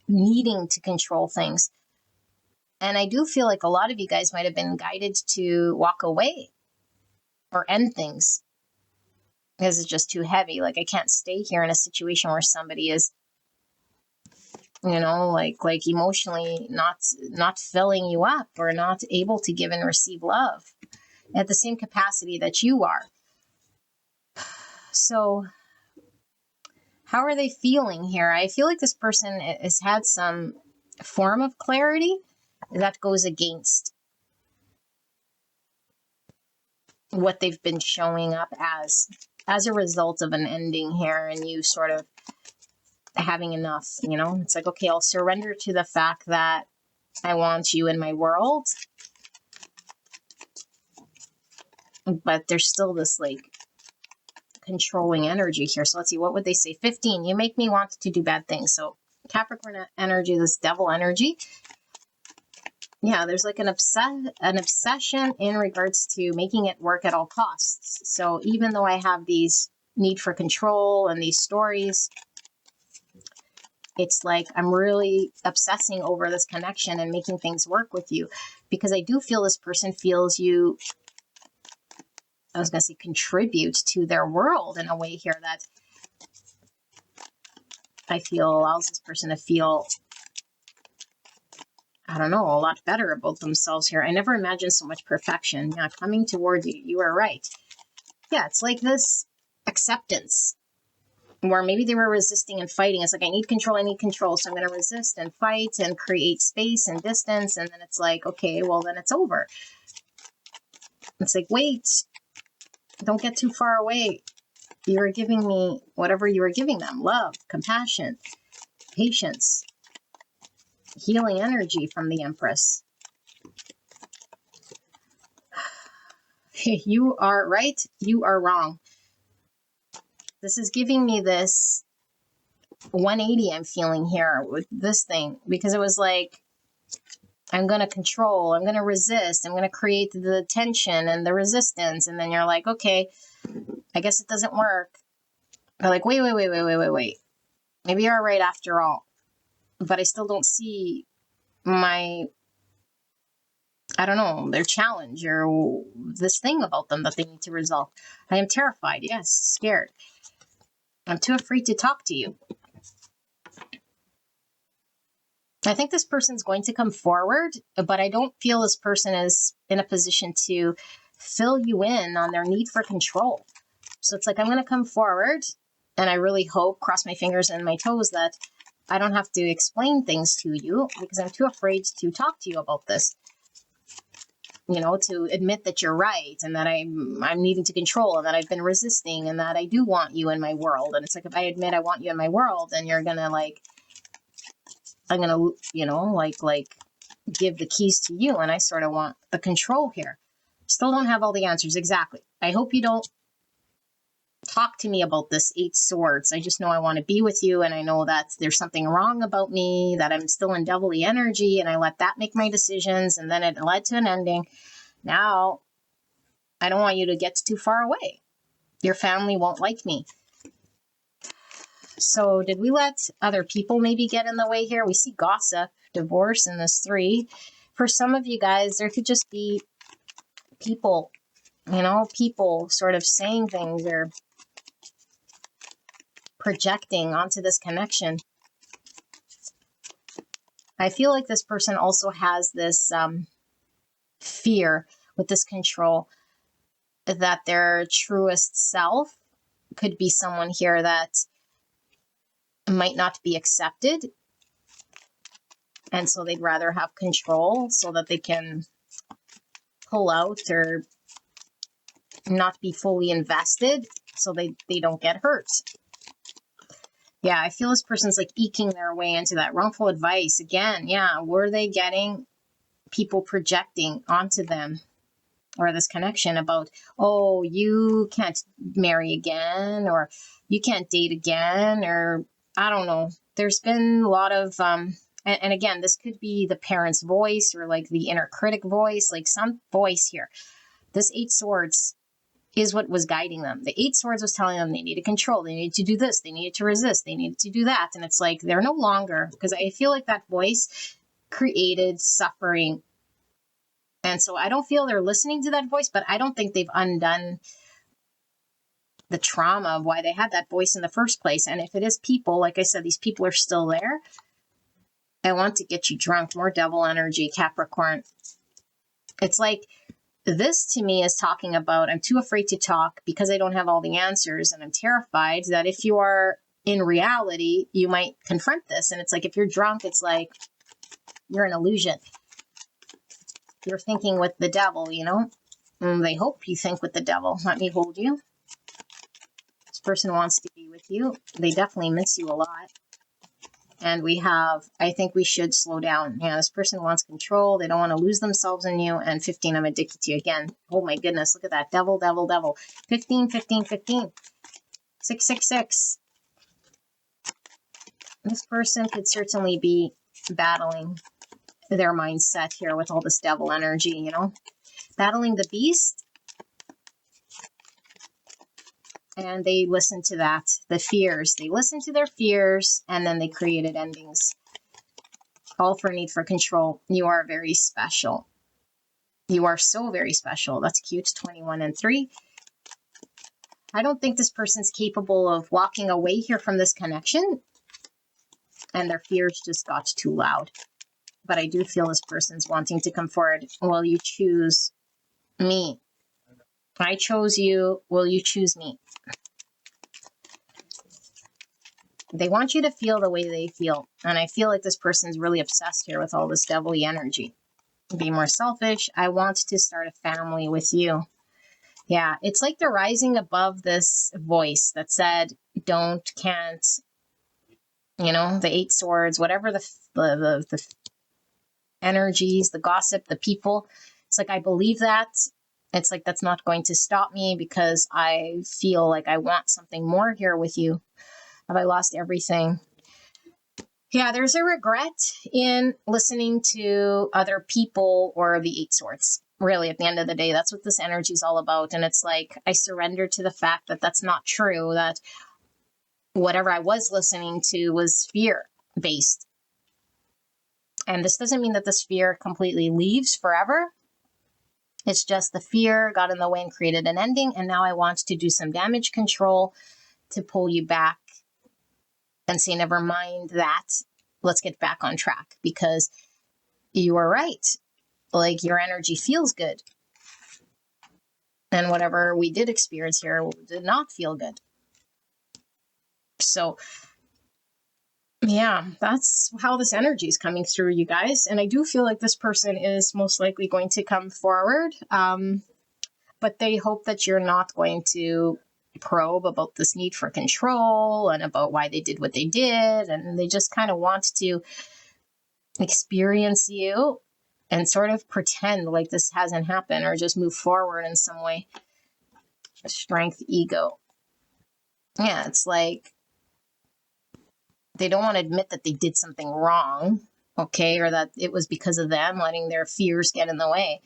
needing to control things. And I do feel like a lot of you guys might have been guided to walk away or end things because it's just too heavy. Like, I can't stay here in a situation where somebody is, you know, like emotionally not filling you up, or not able to give and receive love at the same capacity that you are. So how are they feeling here? I feel like this person has had some form of clarity that goes against what they've been showing up as a result of an ending here, and you sort of having enough, you know. It's like, okay, I'll surrender to the fact that I want you in my world, but there's still this like controlling energy here. So let's see, what would they say? 15, you make me want to do bad things. So Capricorn energy, this devil energy. Yeah, there's like an obsession in regards to making it work at all costs. So even though I have these need for control and these stories, it's like I'm really obsessing over this connection and making things work with you, because I do feel this person feels you, I was going to say, contribute to their world in a way here that I feel allows this person to feel, I don't know, a lot better about themselves here. I never imagined so much perfection. Yeah, coming toward you. You are right. Yeah, it's like this acceptance where maybe they were resisting and fighting. It's like, I need control. So I'm going to resist and fight and create space and distance. And then it's like, okay, well, then it's over. It's like, wait, don't get too far away. You were giving me whatever you were giving them: love, compassion, patience, healing energy from the Empress. You are right. You are wrong. This is giving me this 180 I'm feeling here with this thing, because it was like, I'm going to control, I'm going to resist, I'm going to create the tension and the resistance. And then you're like, okay, I guess it doesn't work. They're like, wait. Maybe you're right after all. But I still don't see my, I don't know, their challenge or this thing about them that they need to resolve. I am terrified. Yes, scared. I'm too afraid to talk to you. I think this person's going to come forward, but I don't feel this person is in a position to fill you in on their need for control. So it's like, I'm going to come forward, and I really hope, cross my fingers and my toes, that I don't have to explain things to you, because I'm too afraid to talk to you about this. You know, to admit that you're right, and that I'm needing to control, and that I've been resisting, and that I do want you in my world. And it's like, if I admit I want you in my world, then you're going to like, I'm going to, you know, like give the keys to you. And I sort of want the control here. Still don't have all the answers. Exactly. I hope you don't talk to me about this 8 swords. I just know I want to be with you. And I know that there's something wrong about me, that I'm still in devilly energy, and I let that make my decisions. And then it led to an ending. Now, I don't want you to get too far away. Your family won't like me. So did we let other people maybe get in the way here? We see gossip, divorce in this 3. For some of you guys, there could just be people, you know, people sort of saying things or projecting onto this connection. I feel like this person also has this fear with this control that their truest self could be someone here that might not be accepted. And so they'd rather have control so that they can pull out or not be fully invested so they don't get hurt. Yeah, I feel this person's like eking their way into that wrongful advice. Again, yeah, were they getting people projecting onto them or this connection about, oh, you can't marry again, or you can't date again, or I don't know. There's been a lot of, and again, this could be the parent's voice or like the inner critic voice, like some voice here. This 8 Swords is what was guiding them. The 8 Swords was telling them they needed control. They needed to do this. They needed to resist. They needed to do that. And it's like, they're no longer, because I feel like that voice created suffering. And so I don't feel they're listening to that voice, but I don't think they've undone the trauma of why they had that voice in the first place. And if it is people, like I said, these people are still there. I want to get you drunk. More devil energy, Capricorn. It's like, this to me is talking about, I'm too afraid to talk because I don't have all the answers. And I'm terrified that if you are in reality, you might confront this. And it's like, if you're drunk, it's like you're an illusion. You're thinking with the devil, you know? And they hope you think with the devil. Let me hold you. This person wants to be with you. They definitely miss you a lot. And we have, I think we should slow down. Yeah, this person wants control. They don't want to lose themselves in you. And 15, I'm addicted to you. Again, oh my goodness, look at that. Devil, devil, devil. 15, 15, 15. 666. This person could certainly be battling their mindset here with all this devil energy, you know? Battling the beast. And they listened to that, the fears. They listened to their fears, and then they created endings. All for need for control. You are very special. You are so very special. That's cute. 21 and 3. I don't think this person's capable of walking away here from this connection. And their fears just got too loud. But I do feel this person's wanting to come forward. Will you choose me? I chose you. Will you choose me? They want you to feel the way they feel. And I feel like this person's really obsessed here with all this devilly energy. Be more selfish. I want to start a family with you. Yeah, it's like they're rising above this voice that said, don't, can't, you know, the 8 Swords, whatever the energies, the gossip, the people. It's like, I believe that. It's like, that's not going to stop me because I feel like I want something more here with you. Have I lost everything? Yeah, there's a regret in listening to other people or the 8 Swords. Really, at the end of the day, that's what this energy is all about. And it's like, I surrender to the fact that that's not true, that whatever I was listening to was fear-based. And this doesn't mean that this fear completely leaves forever. It's just the fear got in the way and created an ending. And now I want to do some damage control to pull you back and say, never mind that. Let's get back on track because you are right. Like, your energy feels good. And whatever we did experience here did not feel good. So, yeah, that's how this energy is coming through, you guys. And I do feel like this person is most likely going to come forward. But they hope that you're not going to probe about this need for control and about why they did what they did. And they just kind of want to experience you and sort of pretend like this hasn't happened or just move forward in some way. Strength, ego. Yeah, it's like they don't want to admit that they did something wrong, okay, or that it was because of them letting their fears get in the way.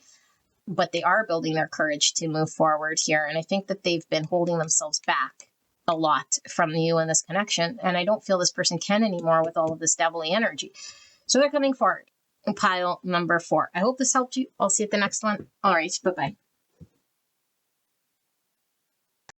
But they are building their courage to move forward here. And I think that they've been holding themselves back a lot from you in this connection. And I don't feel this person can anymore with all of this devilly energy. So they're coming forward. Pile number 4. I hope this helped you. I'll see you at the next one. All right. Bye-bye.